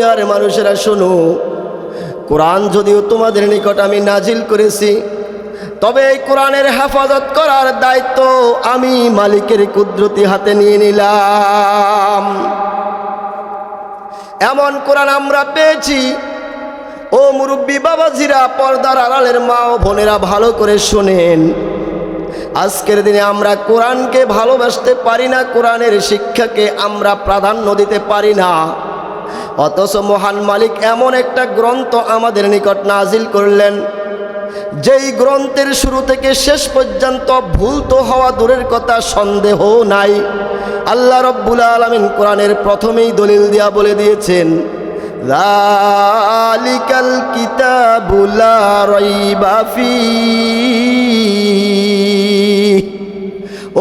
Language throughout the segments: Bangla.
দুনিয়ার মানুষেরা শোনো, কোরআন যদিও তোমাদের নিকট আমি নাজিল করেছি, তবে এই কোরআনের হেফাজত করার দায়িত্ব আমি মালিকের কুদরতি হাতে নিয়ে নিলাম। এমন কোরআন আমরা পেয়েছি, ও মুরব্বী বাবাজিরা, পর্দার আড়ালের মা ও বোনেরা ভালো করে শোনেন। আজকের দিনে আমরা কোরআনকে ভালোবাসতে পারি না, কোরআনের শিক্ষাকে আমরা প্রাধান্য দিতে পারি না, অথচ মহান মালিক এমন একটা গ্রন্থ আমাদের নিকট নাজিল করলেন, যেই গ্রন্থের শুরু থেকে শেষ পর্যন্ত ভুল তো হওয়া দূরের কথা, সন্দেহ নাই। আল্লাহ রব্বুল আলামিন কোরআনের প্রথমেই দলিল দিয়া বলে দিয়েছেন, যালিকাল কিতাবু লা রাইবা ফীহি।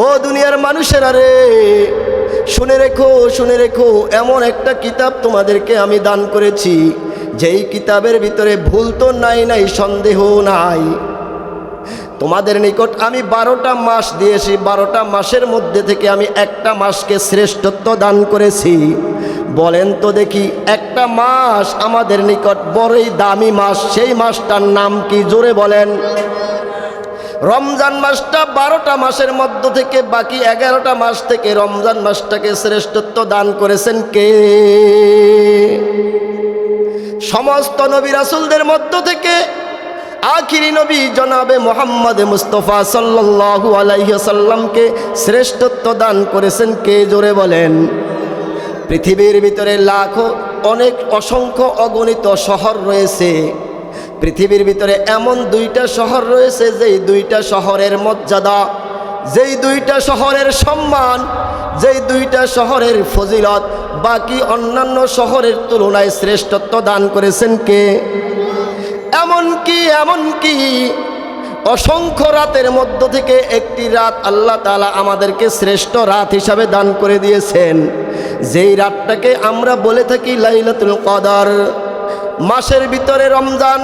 ও দুনিয়ার মানুষেরা রে, শুনে রেখো, শুনে রেখো, এমন একটা কিতাব তোমাদেরকে আমি দান করেছি, যেই কিতাবের ভিতরে ভুল তো নাই, সন্দেহ নাই। তোমাদের নিকট আমি 12টা মাস দিয়েছি, 12টা মাসের মধ্যে থেকে আমি একটা মাসকে শ্রেষ্ঠত্ব দান করেছি। বলেন তো দেখি, একটা মাস আমাদের নিকট বড়ই দামি মাস, সেই মাসটার নাম কি? জোরে বলেন। রমজান মাসটা 12টা মাসের মধ্য থেকে বাকি 11টা মাস থেকে রমজান মাসটাকে শ্রেষ্ঠত্ব দান করেছেন কে? সমস্ত নবী রাসূলদের মধ্য থেকে আখিরি নবী জনাবে মুহাম্মদ মুস্তাফা সাল্লাল্লাহু আলাইহি ওয়াসাল্লামকে শ্রেষ্ঠত্ব দান করেছেন কে? জোরে বলেন। পৃথিবীর ভিতরে লাখো, অনেক, অসংখ্য, অগণিত শহর রয়েছে। পৃথিবীর ভিতরে এমন 2টা শহর রয়েছে, যেই 2টা শহরের মর্যাদা, যেই 2টা শহরের সম্মান, যেই 2টা শহরের ফজিলত বাকি অন্যান্য শহরের তুলনায় শ্রেষ্ঠত্ব দান করেছেন কে? এমনকি অসংখ্য রাতের মধ্য থেকে একটি রাত আল্লাহ তাআলা আমাদেরকে শ্রেষ্ঠ রাত হিসাবে দান করে দিয়েছেন, যেই রাতটাকে আমরা বলে থাকি লাইলাতুল কদর। মাসের ভিতরে রমজান,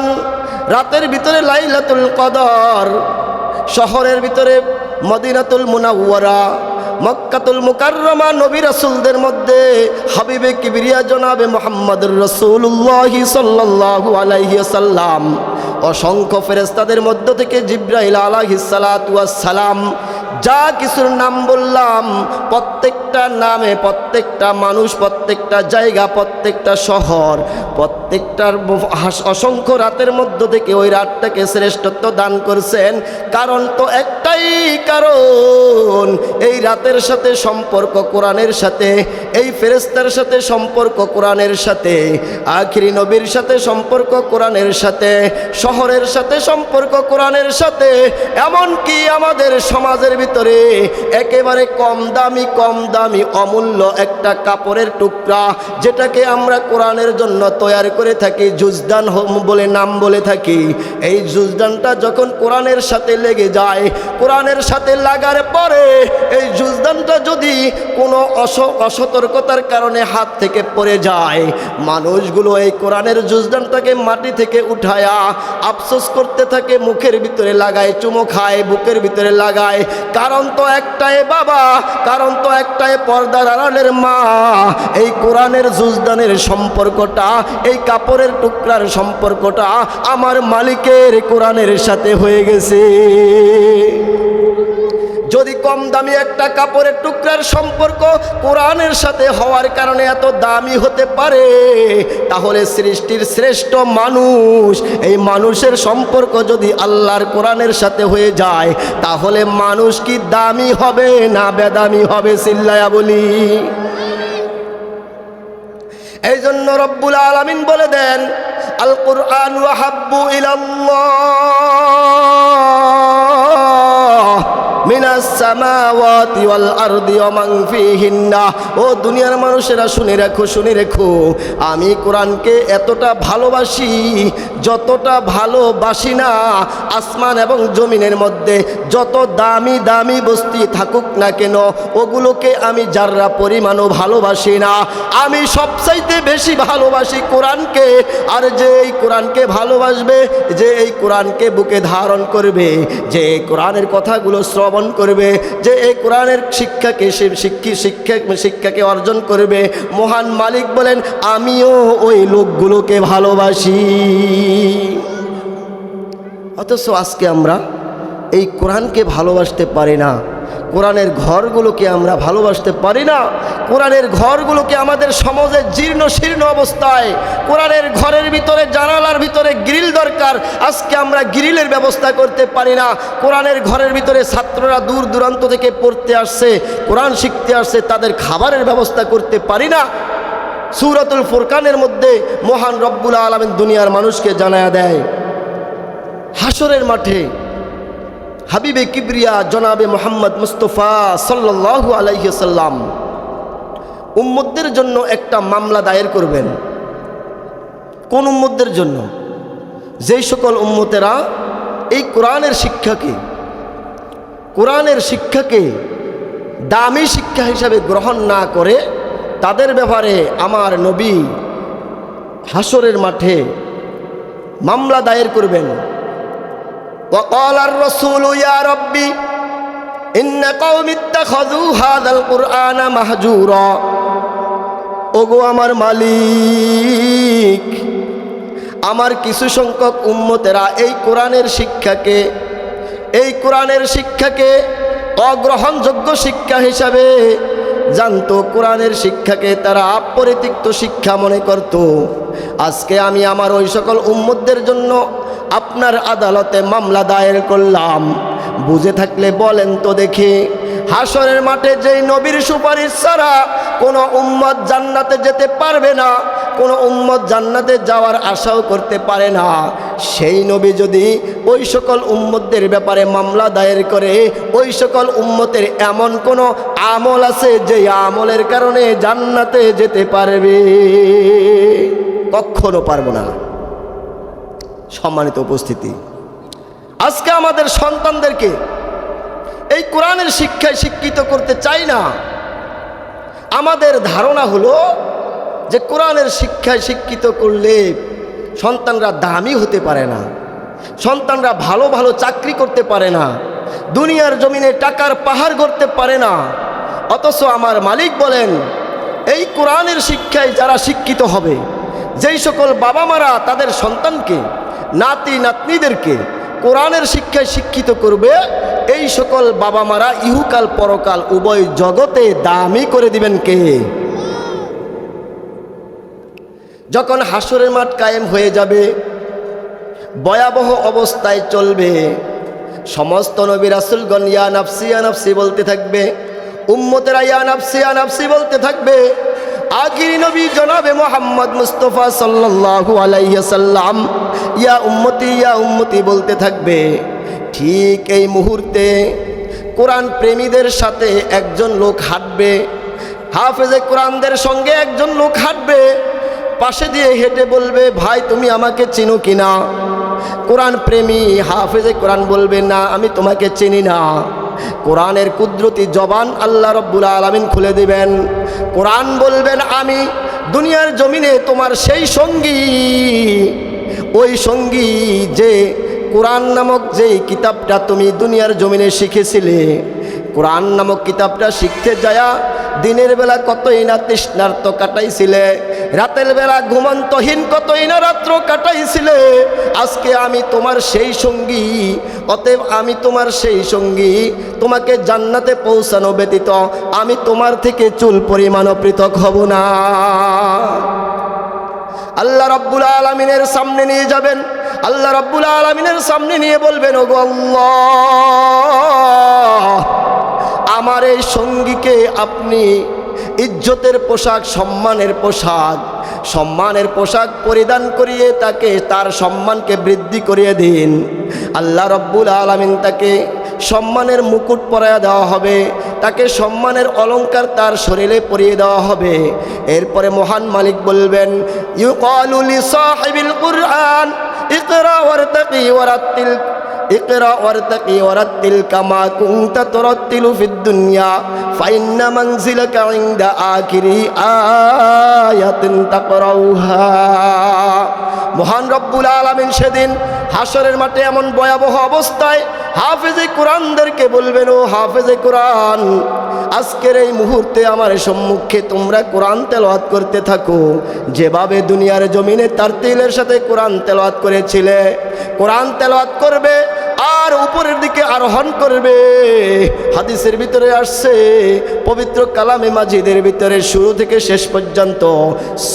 রাতের ভিতরে লাইলাতুল কদর, শহরের ভিতরে মদিনাতুল মুনাওয়ারা, মক্কাতুল মুকাররমা, নবী রাসূলদের মধ্যে হাবিবে কিবরিয়া জনাবে মুহাম্মদুর রাসূলুল্লাহ সাল্লাল্লাহু আলাইহি ওয়াসাল্লাম, অসংখ্য ফেরেশতাদের মধ্য থেকে জিবরাইল আলাইহিস সালাতু ওয়াস সালাম। যা কিছুর নাম বললাম, প্রত্যেকটা নামে প্রত্যেকটা মানুষ, প্রত্যেকটা জায়গা, প্রত্যেকটা শহর, প্রত্যেকটার অসংখ্য রাতের মধ্য থেকে ওই রাতটাকে শ্রেষ্ঠত্ব দান করছেন। কারণ তো একটাই, কারণ এই রাতের সাথে সম্পর্ক কোরআনের সাথে, এই ফেরেশতার সাথে সম্পর্ক কোরআনের সাথে, আখিরি নবীর সাথে সম্পর্ক কোরআনের সাথে, শহরের সাথে সম্পর্ক কোরআনের সাথে। এমনকি আমাদের সমাজের ভিতরে একেবারে কম দামি অমূল্য একটা কাপড়ের টুকরা, যেটাকে আমরা কোরআনের জন্য তৈরি করে থাকি, জুজদান বলে নাম বলে থাকি। এই জুজদানটা যখন কোরআনের সাথে লেগে যায়, কোরআনের সাথে লাগার পরে এই জুজদানটা যদি কোনো অসতর্কতার কারণে হাত থেকে পড়ে যায়, মানুষগুলো এই কোরআনের জুজদানটাকে মাটি থেকে উঠায়া আফসোস করতে থাকে, মুখের ভিতরে লাগায়, চুমো খায়, বুকের ভিতরে লাগায়। কারণ তো একটাই বাবা, কারণ তো একটাই পর্দার আড়ালের মা। এই কোরআনের জুজদানের সম্পর্কটা, এই কাপড়ের টুকরার সম্পর্কটা আমার মালিকের কোরআনের সাথে হয়ে গেছে। যদি কম দামি একটা কাপড়ের টুকরার সম্পর্ক কোরআনের সাথে হওয়ার কারণে এত দামি হতে পারে, তাহলে সৃষ্টির শ্রেষ্ঠ মানুষ, এই মানুষের সম্পর্ক যদি আল্লাহর কোরআনের সাথে হয়ে যায়, তাহলে মানুষ কি দামি হবে না বেদামি হবে? চিল্লায়া বলি। এই জন্য রব্বুল আলামিন বলে দেন, আল কুরআন ওয়াহাব্বু ইলাল্লাহ মিনাস সামাওয়াতি ওয়াল আরদি ওয়া মান ফিহিন্না। ও দুনিয়ার মানুষেরা শুনে রাখো, শুনে রেখো, আমি কোরআনকে এতটা ভালোবাসি, যতটা ভালোবাসি না আসমান এবং জমিনের মধ্যে যত দামি দামি বস্তু থাকুক না কেন, ওগুলোকে আমি যারা পরিমাণও ভালোবাসি না। আমি সবচাইতে বেশি ভালোবাসি কোরআনকে। আর যে এই কোরআনকে ভালোবাসবে, যে এই কোরআনকে বুকে ধারণ করবে, যে কোরআনের কথাগুলো শ্রবণ করবে, করবে, যে এই কোরআনের শিক্ষাকে সে শিক্ষাকে অর্জন করবে, মহান মালিক বলেন আমিও ওই লোকগুলোকে ভালোবাসি। অথচ আজকে আমরা এই কোরআনকে ভালোবাসতে পারি না, কোরআনের ঘরগুলোকে আমরা ভালোবাসতে পারি না। কোরআনের ঘরগুলোকে আমাদের সমাজে জীর্ণ শীর্ণ অবস্থায়, কোরআনের ঘরের ভিতরে জানালার ভিতরে গ্রিল দরকার, আজকে আমরা গ্রিলের ব্যবস্থা করতে পারি না। কোরআনের ঘরের ভিতরে ছাত্ররা দূর দূরান্ত থেকে পড়তে আসছে, কোরআন শিখতে আসছে, তাদের খাবারের ব্যবস্থা করতে পারি না। সূরাতুল ফুরকানের মধ্যে মহান রব্বুল আলামিন দুনিয়ার মানুষকে জানায়া দেয়, হাসরের মাঠে হাবিবে কিবরিয়া জনাবে মুহাম্মদ মুস্তাফা সাল্লাল্লাহু আলাইহি সাল্লাম উম্মতদের জন্য একটা মামলা দায়ের করবেন। কোন উম্মতদের জন্য? যেই সকল উম্মতেরা এই কোরআনের শিক্ষাকে দামি শিক্ষা হিসাবে গ্রহণ না করে, তাদের ব্যাপারে আমার নবী হাসরের মাঠে মামলা দায়ের করবেন। وقال الرسول يا ربي إن قوم اتخذوا هذا القرآن مهجورا। ওগো আমার মালিক, আমার কিছু সংখ্যক উম্মতেরা এই কোরআনের শিক্ষাকে অগ্রহণযোগ্য শিক্ষা হিসাবে জানতো, কোরআনের শিক্ষাকে তারা অপরিতিক্ত শিক্ষা মনে করত। আজকে আমি আমার ওই সকল উম্মতদের জন্য আপনার আদালতে মামলা দায়ের করলাম। বুঝে থাকলে বলেন তো দেখি, হাসরের মাঠে যেই নবীর সুপারিশ ছাড়া কোনো উম্মত জান্নাতে যেতে পারবে না, কোনো উম্মত জান্নাতে যাওয়ার আশাও করতে পারে না, সেই নবী যদি ওই সকল উম্মতদের ব্যাপারে মামলা দায়ের করে, ওই সকল উম্মতের এমন কোনো আমল আছে যে আমলের কারণে জান্নাতে যেতে পারবে? কখনো পারবো না। সম্মানিত উপস্থিতি, আজকে আমাদের সন্তানদেরকে এই কোরআনের শিক্ষায় শিক্ষিত করতে চাই না। আমাদের ধারণা হলো যে কোরআনের শিক্ষায় শিক্ষিত করলে সন্তানরা দামি হতে পারে না, সন্তানরা ভালো ভালো চাকরি করতে পারে না, দুনিয়ার জমিনে টাকার পাহাড় গড়তে পারে না। অথচ আমার মালিক বলেন, এই কোরআনের শিক্ষায় যারা শিক্ষিত হবে, যেই সকল বাবা মারা তাদের সন্তানকে, নাতি নাতনিদেরকে কোরআনের শিক্ষায় শিক্ষিত করবে, এই সকল বাবা মারা ইহুকাল পরকাল উভয় জগতে দামি করে দিবেন কে? যখন হাসরের মাঠ কায়েম হয়ে যাবে, ভয়াবহ অবস্থায় চলবে, সমস্ত নবী রাসূলগণ ইয়া নাফসি ইয়া নাফসি বলতে থাকবে, উম্মতেরা ইয়া নাফসি ইয়া নাফসি বলতে থাকবে। আখিরি নবী জনাবে মুহাম্মদ মুস্তাফা সাল্লাল্লাহু আলাইহি সাল্লাম ইয়া উম্মতি বলতে থাকবে। ঠিক এই মুহূর্তে কোরআন প্রেমীদের সাথে একজন লোক হাঁটবে, হাফেজে কোরআনদের সঙ্গে একজন লোক হাঁটবে, পাশে দিয়ে হেঁটে বলবে, ভাই তুমি আমাকে চিনো কিনা? কোরআন প্রেমী হাফেজে কোরআন বলবে, না আমি তোমাকে চিনি না। কোরআনের কুদরতি জবান আল্লাহ রব্বুল আলামিন খুলে দিবেন। কোরআন বলবেন, আমি দুনিয়ার জমিনে তোমার সেই সঙ্গী, ওই সঙ্গী যে কোরআন নামক যেই কিতাবটা তুমি দুনিয়ার জমিনে শিখেছিলে, কোরআন নামক কিতাবটা শিখতে যায়া দিনের বেলা কতই না তৃষ্ণার্ত কাটাইছিলে, রাতের বেলা ঘুমন্তহীন কতই না রাত্র কাটাইছিলে। আজকে আমি তোমার সেই সঙ্গী, অতএব আমি তোমার সেই সঙ্গী, তোমাকে জান্নাতে পৌঁছানো ব্যতীত আমি তোমার থেকে চুল পরিমাণও পৃথক হব না। আল্লাহ রাব্বুল আলামিনের সামনে নিয়ে যাবেন, আল্লাহ রাব্বুল আলামিনের সামনে নিয়ে বলবেন, ওগো আল্লাহ, আমার এই সঙ্গীকে আপনি ইজ্জতের পোশাক, সম্মানের পোশাক পরিধান করিয়ে তাকে তার সম্মানকে বৃদ্ধি করিয়ে দিন। আল্লাহ রাব্বুল আলামিন তাকে সম্মানের মুকুট পরাইয়া দেওয়া হবে, তাকে সম্মানের অলংকার তার শরীরে পরিয়ে দেওয়া হবে। এরপরে মহান মালিক বলবেন, ইউকালু লিসাহিবিল কুরআন ইকরা ওয়ারতাকি ওয়ারাত্তিল ইকরা ওয়ারতাকি ওয়ারাত্তিল কামা কুনতা তুরাত্তিলু ফিদ দুনিয়া ফাইন্না মানজিলাকা ইনদা আখিরি আয়াতিন তাকরাউহা। মহান রব্বুল আলামিন সেদিন হাসরের মাঠে এমন ভয়াবহ অবস্থায় হাফেজে কোরআনদেরকে বলবেন, ও হাফেজে কোরআন, আজকের এই মুহূর্তে আমার সম্মুখে তোমরা কোরআন তেলাওয়াত করতে থাকো। যেভাবে দুনিয়ার জমিনে তারতিলের সাথে কোরআন তেলাওয়াত করেছিলে, কোরআন তেলাওয়াত করবে আর উপরের দিকে আরোহণ করবে। হাদিসের ভিতরে আসছে, পবিত্র কালামে মাজিদের ভিতরে শুরু থেকে শেষ পর্যন্ত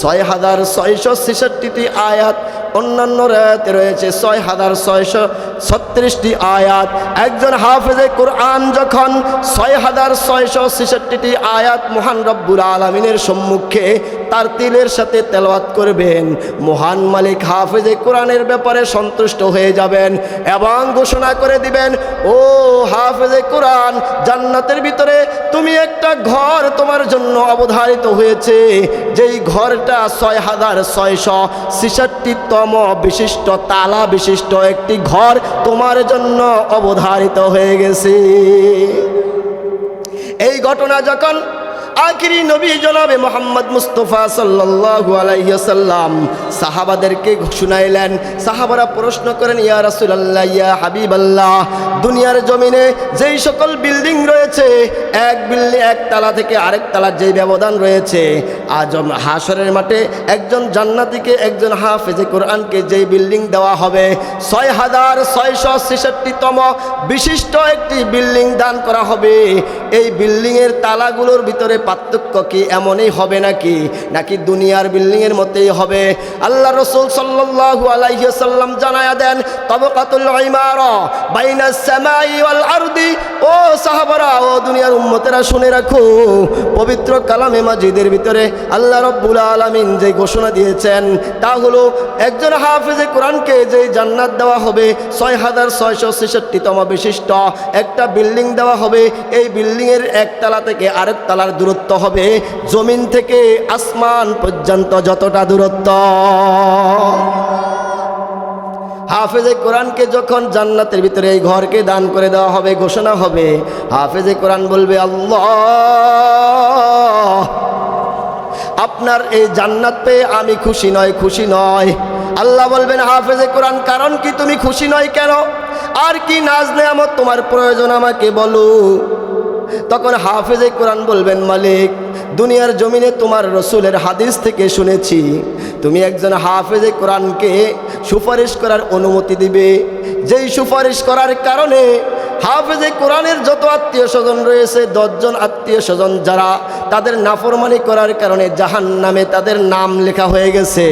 ৬,৬৬৬টি আয়াত, অন্যান্য রায়াতে রয়েছে ৬,৬৩৬টি আয়াত। একজন হাফেজে কোরআন যখন ৬,৬৬৬টি আয়াত মহান রব্বুল আলামিনের সম্মুখে তারতিলের সাথে তেলাওয়াত করবেন, মহান মালিক হাফেজে কোরআনের ব্যাপারে সন্তুষ্ট হয়ে যাবেন এবং ঘোষণা করে দিবেন, ও হাফেজে কোরআন, জান্নাতের ভিতরে তুমি একটা ঘর তোমার জন্য অবধারিত হয়েছে, যেই ঘরটা ৬,৬৬৬তম বিশিষ্ট, তালা বিশিষ্ট একটি ঘর তোমার জন্য অবধারিত হয়ে গেছে। এই ঘটনা যখন আখিরি নবী জনাবে মুহাম্মদ মুস্তাফা সাল্লাল্লাহু আলাইহি ওয়াসাল্লাম সাহাবাদেরকে শুনাইলেন, সাহাবারা প্রশ্ন করেন, ইয়া রাসূলুল্লাহ, ইয়া হাবিবাল্লাহ, দুনিয়ার জমিনে যেই সকল বিল্ডিং রয়েছে, এক তালা থেকে আরেক তালার যেই ব্যবধান রয়েছে, আজ হাশরের মাঠে একজন জান্নাতীকে, একজন হাফেজে কোরআনকে যেই বিল্ডিং দেওয়া হবে, ৬,৬৬৬তম বিশিষ্ট একটি বিল্ডিং দান করা হবে। এই বিল্ডিংয়ের তালাগুলোর ভিতরে পার্থক্য কি এমনই হবে নাকি দুনিয়ার বিল্ডিংয়ের মতোই হবে? আল্লাহ রাসূল সাল্লাল্লাহু আলাইহি ওয়াসাল্লাম জানায়া দেন, তাবাকাতুল ইমারা বাইনাস সামাই ওয়াল আরদি। ও সাহাবারা, ও দুনিয়ার উম্মতেরা, শুনে রাখো, পবিত্র কালামে মাজিদের ভিতরে আল্লাহ রাব্বুল আলামিন যে ঘোষণা দিয়েছেন তা হলো, একজন হাফেজে কোরআনকে যে জান্নাত দেওয়া হবে, ৬,৬৬৬তম বিশিষ্ট একটা বিল্ডিং দেওয়া হবে। এই বিল্ডিংয়ের একতলা থেকে আরেক তালার দূরত্ব হবে জমিন থেকে আসমান পর্যন্ত যতটা দূরত্ব। হাফেজে কোরআনকে যখন জান্নাতের ভিতরে এই ঘরকে দান করে দেওয়া হবে, ঘোষণা হবে, হাফেজে কোরআন বলবে, আল্লাহ, আপনার এই জান্নাত পেয়ে আমি খুশি নয়। আল্লাহ বলবেন, হাফেজে কোরআন, কারণ কি তুমি খুশি নয় কেন? আর কি নাজ নেয়ামত তোমার প্রয়োজন আমাকে বলো। তখন হাফেজে কোরআন বলবেন, মালিক, দুনিয়ার জমিনে তোমার রসুলের হাদিস থেকে শুনেছি তুমি একজন হাফেজে কোরআনকে সুপারিশ করার অনুমতি দিবে, যেই সুপারিশ করার কারণে হাফেজে কোরআনের যত আত্মীয় স্বজন রয়েছে, 10 জন আত্মীয় স্বজন যারা তাদের নাফরমানি করার কারণে জাহান্নামে তাদের নাম লেখা হয়ে গেছে,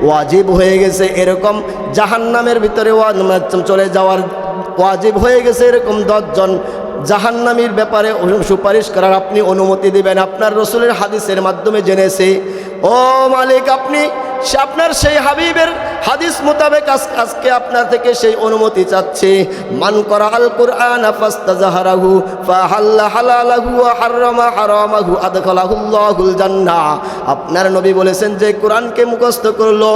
ওয়াজিব হয়ে গেছে, এরকম জাহান্নামের ভিতরে চলে যাওয়ার ওয়াজিব হয়ে গেছে, এরকম 10 জন জাহান্নামীর ব্যাপারে সুপারিশ করার আপনি অনুমতি দিবেন। আপনার রসুলের হাদিসের মাধ্যমে জেনেছি, ও মালিক, আপনি আপনার সেই হাবিবের হাদিস মোতাবেক আজকে আপনার থেকে সেই অনুমতি চাচ্ছে। মান করা আল কুরআন ফাস্তাজহারাহু ফাহাল্লা হালালাহু ওয়া হারামা হারামাহু আদখালাহুল্লাহুল জান্নাহ। আপনার নবী বলেছেন, যে কোরআনকে মুখস্থ করলো,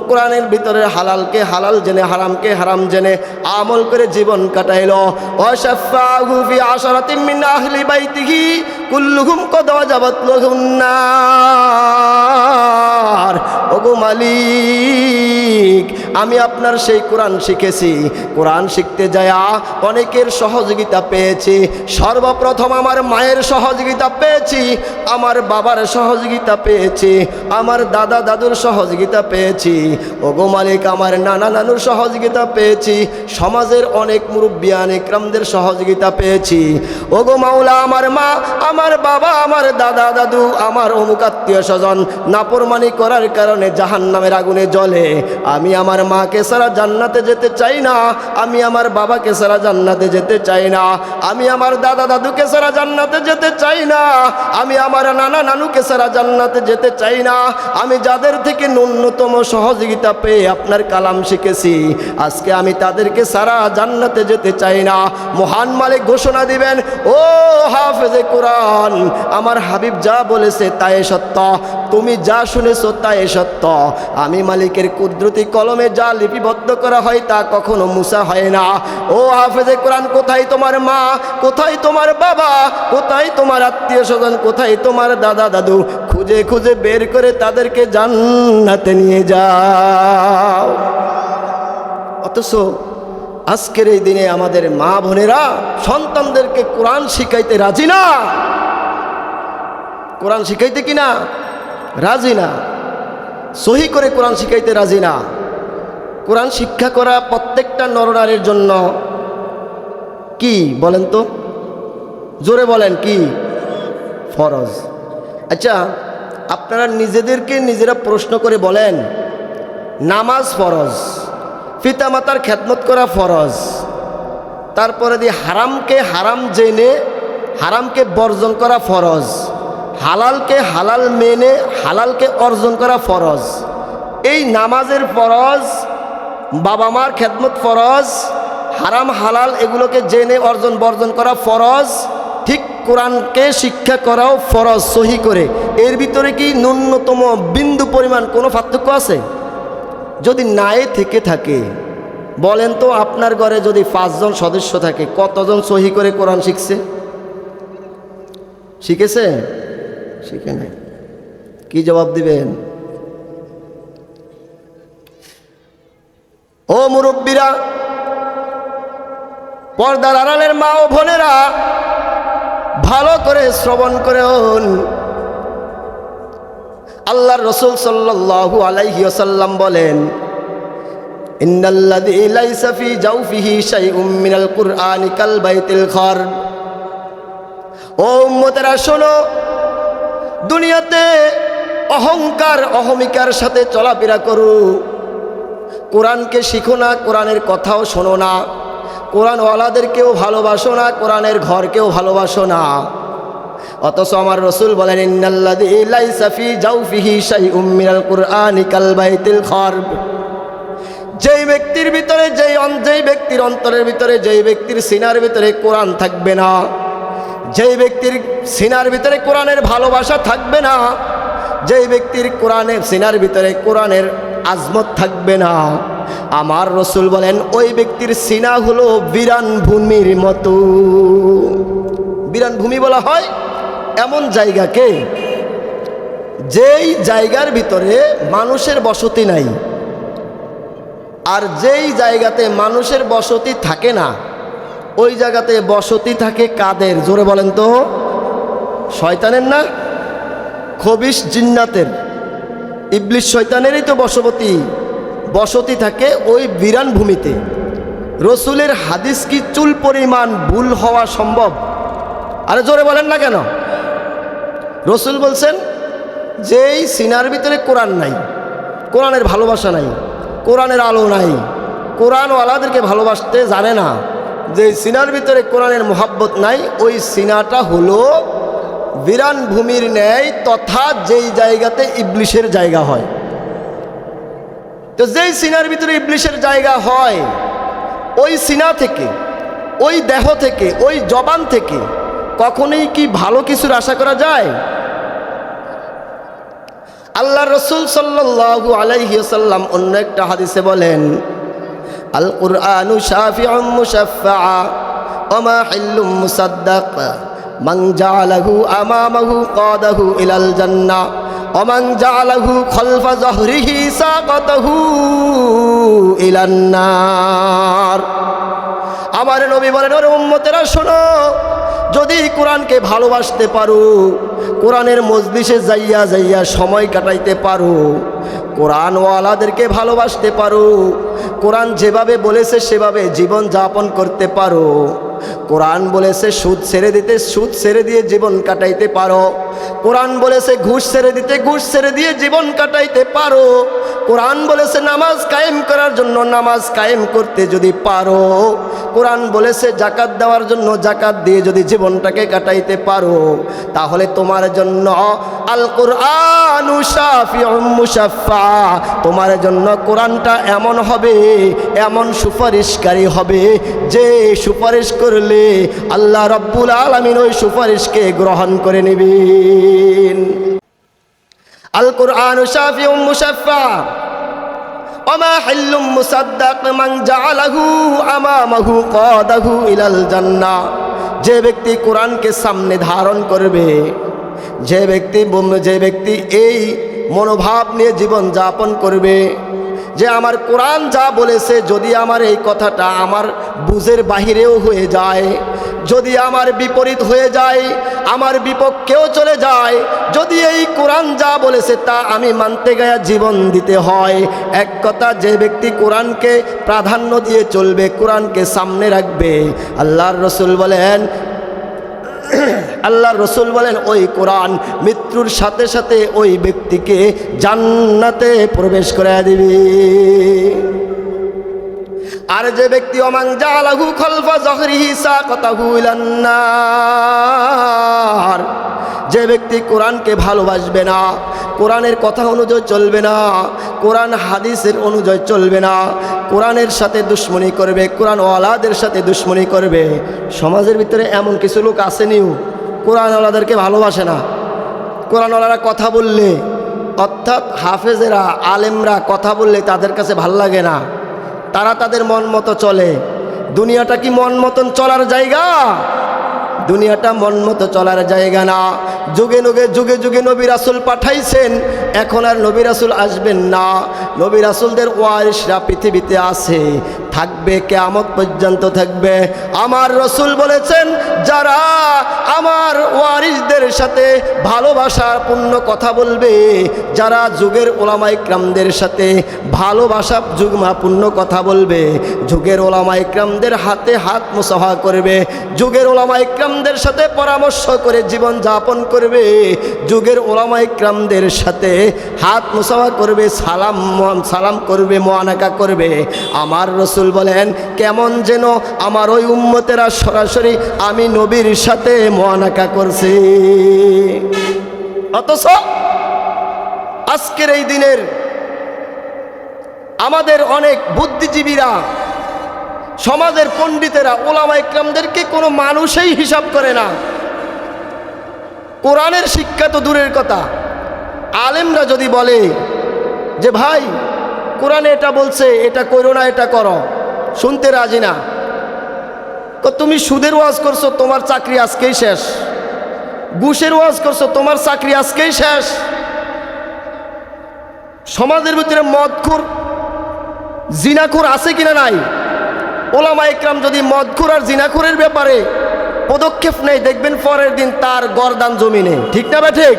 কোরআনের ভিতরে হালালকে হালাল জেনে, হারামকে হারাম জেনে আমল করে জীবন কাটাইলো, ওয়া শাফাহু ফি আশরাতিন মিন আহলি বাইতিহি কুল্লুহুম কদ ওয়াজাবাত লাহুন নার। ওগো মালিক, আমি আপনার সেই কোরআন শিখেছি, কোরআন শিখতে যায়া অনেকের সহযোগিতা পেয়েছি। সর্বপ্রথম আমার মায়ের সহযোগিতা পেয়েছি, আমার বাবার সহযোগিতা পেয়েছি, আমার দাদা দাদুর সহযোগিতা পেয়েছি। ওগো মালিক, আমার নানা নানুর সহযোগিতা পেয়েছি, সমাজের অনেক মুরব্বিয়ান ইকরামদের সহযোগিতা পেয়েছি। ওগো মাওলা, আমার মা, আমার বাবা, আমার দাদা দাদু, আমার অমুক আত্মীয় স্বজন নাফরমানি করার কারণে জাহান্নামের আগুনে জ্বলে। আমি আমার মাকে ছাড়া জান্নাতে যেতে চাই না, আমি আমার বাবাকে ছাড়া জান্নাতে যেতে চাই না, আমি আমার দাদা দাদুকে ছাড়া জান্নাতে যেতে চাই না, আমি আমার নানা নানুকে ছাড়া জান্নাতে যেতে চাই না। আমি যাদের থেকে ন্যূনতম সহযোগিতা পেয়ে আপনার কালাম শিখেছি, আজকে আমি তাদেরকে ছাড়া জান্নাতে যেতে চাই না। মহান মালিক ঘোষণা দিবেন, ও হাফেজে কোরআন, আমার হাবিব যা বলেছে তাই সত্য, তুমি যা শুনেছো তাই সত্য। আমি মালিকের কুদরতি কলমে যা লিপিবদ্ধ করা হয় তা কখনো মুছা হয় না। ও হাফেজে কোরআন, কোথায় তোমার মা, কোথায় তোমার বাবা, কোথায় তোমার আত্মীয় স্বজন, কোথায় তোমার দাদা দাদু, খুঁজে খুঁজে বের করে তাদেরকে জান্নাতে নিয়ে যাও। অথচ আজকের এই দিনে আমাদের মা বোনেরা সন্তানদেরকে কোরআন শিখাইতে রাজি না। কোরআন শিখাইতে কি না রাজি না, সহি করে কোরআন শিখাইতে রাজি না। কোরআন শিক্ষা করা প্রত্যেকটা নরনারীর জন্য কি বলেন তো, জোরে বলেন, কি ফরজ। আচ্ছা, আপনারা নিজেদেরকে নিজেরা প্রশ্ন করে বলেন, নামাজ ফরজ, পিতামাতার খেদমত করা ফরজ, তারপরে দিয়ে হারামকে হারাম জেনে হারামকে বর্জন করা ফরজ, হালালকে হালাল মেনে হালালকে অর্জন করা ফরজ। এই নামাজের ফরজ, বাবা মার খেদমত ফরজ, হারাম হালাল এগুলোকে জেনে অর্জন বর্জন করা ফরজ, ঠিক কোরআনকে শিক্ষা করাও ফরজ সহি করে। এর ভিতরে কি ন্যূনতম বিন্দু পরিমাণ কোনো পার্থক্য আছে? যদি নাই থেকে থাকে, বলেন তো আপনার ঘরে যদি 5 জন সদস্য থাকে, কতজন সহি করে কোরআন শিখছে? শিখেছে? শিখে নাই। কি জবাব দিবেন? ও মুরব্বীরা, পর্দার আড়ালের মা ও বোনেরা, ভালো করে শ্রবণ করুন। আল্লাহর রাসূল সাল্লাল্লাহু আলাইহি ওয়াসাল্লাম বলেন, ইন্নাল্লাযী লাইসা ফী জাওফিহি শাইউম মিনাল কুরআনি কাল বাইতিল খারব। ও উম্মতেরা শোনো, দুনিয়াতে অহংকার অহমিকার সাথে চলাফেরা করো, কোরআনকে শিখো না, কোরআনের কথাও শোনো না, কোরআনওয়ালাদেরকেও ভালোবাসো না, কোরআনের ঘরকেও ভালোবাসো না। অথচ আমার রাসূল বলেন, ইন্নাল্লাযী লাইসা ফী জাওফিহি শাইউম মিনাল কুরআনি কাল বাইতিল খারব। যেই ব্যক্তির ভিতরে যেই ব্যক্তির অন্তরের ভিতরে, যেই ব্যক্তির সিনার ভিতরে কোরআন থাকবে না, যেই ব্যক্তির সিনার ভিতরে কোরআনের ভালোবাসা থাকবে না, যেই ব্যক্তির কোরআনের সিনার ভিতরে কোরআনের আজমত থাকবে না, আমার রাসূল বলেন ওই ব্যক্তির সিনা হলো বিরান ভূমির মতো। বিরান ভূমি বলা হয় এমন জায়গাকে, যেই জায়গার ভিতরে মানুষের বসতি নাই, আর যেই জায়গাতে মানুষের বসতি থাকে না, ওই জায়গাতে বসতি থাকে কাদের? জোরে বলেন তো। শয়তানের না? খবিশ জিন্নাতের, ইবলিশ শয়তানেরই তো বসতি থাকে ওই বিরান ভূমিতে। রসুলের হাদিস কি চুল পরিমাণ ভুল হওয়া সম্ভব? আরে জোরে বলেন না কেন? রসুল বলছেন, যেই সিনার ভিতরে কোরআন নাই, কোরআনের ভালোবাসা নাই, কোরআনের আলো নাই, কোরআনওয়ালাদেরকে ভালোবাসতে জানে না, যে সিনার ভিতরে কোরআনের মোহাব্বত নাই, ওই সিনাটা হলো বিরান ভূমির ন্যায়, তথা যেই জায়গাতে ইবলিশের জায়গা হয়। তো যেই সিনার ভিতরে ইবলিশের জায়গা হয়, ওই সিনা থেকে, ওই দেহ থেকে, ওই জবান থেকে কখনোই কি ভালো কিছুর আশা করা যায়? আল্লাহ রাসূল সাল্লাল্লাহু আলাইহি ওয়াসাল্লাম অন্য একটা হাদিসে বলেন, আল কুরআনু শাফিউম মুশাফফা ওয়া মাহিল্লুম মুসাদ্দাক, মান জাআলাহু আমামাহু কাদাহু ইলাল জান্নাহ ওয়া মান জাআলাহু খালফা যাহরিহি সাকাতাহু ইলান নার। আমার নবী বলেন, ওরে উম্মতেরা শোনো, যদি কোরআনকে ভালোবাসতে পারো, কোরআনের মজলিসে যাইয়া যাইয়া সময় কাটাইতে পারো, কোরআনওয়ালাদেরকে ভালোবাসতে পারো, কোরআন যেভাবে বলেছে সেভাবে জীবন যাপন করতে পারো, কোরআন বলেছে সুদ ছেড়ে দিতে সুদ ছেড়ে দিয়ে জীবন কাটাইতে পারো, কোরআন বলেছে ঘুষ ছেড়ে দিতে ঘুষ ছেড়ে দিয়ে জীবন কাটাইতে পারো, কোরআন বলেছে নামাজ কায়েম করার জন্য নামাজ কায়েম করতে যদি পারো, কোরআন বলেছে জাকাত দেওয়ার জন্য জাকাত দিয়ে যদি জীবনটাকে কাটাইতে পারো, তাহলে তোমার জন্য আল কুরআনু শাফিউম মুশাফফা, তোমার জন্য কোরআনটা এমন হবে, এমন সুপারিশকারী হবে, যে সুপারিশ করলে আল্লাহ রাব্বুল আলামিন ওই সুপারিশকে গ্রহণ করে নেবেন। আল কুরআনু শাফিউম মুশাফফা ওয়া মাহিল্লুম মুসাদ্দাক, মান জাআলাহু আমামাহু কাদাহু ইলাল জান্নাহ। যে ব্যক্তি কোরআনকে সামনে ধারণ করবে, যে ব্যক্তি এই মনোভাব নিয়ে জীবন যাপন করবে, যে আমার কোরআন যা বলেছে যদি আমার এই কথাটা আমার বুঝের বাহিরেও হয়ে যায়, যদি আমার বিপরীত হয়ে যায়, আমার বিপক্ষেও চলে যায়, যদি এই কোরআন যা বলেছে তা আমি মানতে গিয়ে জীবন দিতে হয়, এক কথা যে ব্যক্তি কোরআনকে প্রাধান্য দিয়ে চলবে, কোরআনকে সামনে রাখবে, আল্লাহর রসুল বলেন ওই কোরআন মৃত্যুর সাথে সাথে ওই ব্যক্তিকে জান্নাতে প্রবেশ করে দিবে। আর যে ব্যক্তি ওমান জালাহু খালফা যহরিহি সাকাতাহু ইলান নার, যে ব্যক্তি কোরআনকে ভালোবাসবে না, কোরআনের কথা অনুযায়ী চলবে না, কোরআন হাদিসের অনুযায়ী চলবে না, কোরআনের সাথে দুশ্মনী করবে, কোরআন ওয়ালাদের সাথে দুশ্মনী করবে। সমাজের ভিতরে এমন কিছু লোক আসেনিও কোরআন ওয়ালাদেরকে ভালোবাসে না। কোরআন ওয়ালারা কথা বললে, অর্থাৎ হাফেজেরা আলেমরা কথা বললে তাদের কাছে ভাল লাগে না, তারা তাদের মন মতো চলে। দুনিয়াটা কি মন মতন চলার জায়গা? দুনিয়াটা মন মতো চলার জায়গা না। যুগে যুগে নবী রাসূল পাঠাইছেন, এখন আর নবী রাসূল আসবেন না। নবী রাসূলদের ওয়ারিসরা পৃথিবীতে আছে, থাকবে, কিয়ামত পর্যন্ত থাকবে। আমার রাসূল বলেছেন, যারা আমার ওয়ারিসদের সাথে ভালোবাসার পূর্ণ কথা বলবে, যারা যুগের ওলামা ইকরামদের সাথে ভালোবাসা যুগমাপূর্ণ কথা বলবে, যুগের ওলামা ইকরামদের হাতে হাত মুসাফা করবে, যুগের ওলামা ইকরামদের সাথে পরামর্শ করে জীবন যাপন করবে, যুগের ওলামা ইকরামদের সাথে হাত মুসাফা করবে, সালাম করবে, মুআনাকা করবে। আমার রাসূল বলেন, কেমন যেন আমার ওই উম্মতেরা সরাসরি আমি নবীর সাথে মুআনাকা করছে। অথচ আজকের এই দিনের আমাদের অনেক বুদ্ধিজীবীরা, সমাজের পণ্ডিতেরা ওলামা ইকরামদেরকে কোনো মানুষই হিসাব করে না। কোরআনের শিক্ষা তো দূরের কথা, আলেমরা যদি বলে যে ভাই কোরআনে এটা বলছে, এটা করো না, এটা করো, শুনতে রাজি না। তো তুমি সুদের ওয়াজ করছো, তোমার চাকরি আজকেই শেষ। ঘুষের ওয়াজ করছো, তোমার চাকরি আজকেই শেষ। সমাজের ভিতরে মদখোর, জিনাখোর আছে কিনা নাই? ওলামা ইকরাম যদি মদখোর আর জিনাখোরের ব্যাপারে পদক্ষেপ নেই, দেখবেন পরের দিন তার গর্দান জমিনে, ঠিক না বা ঠিক?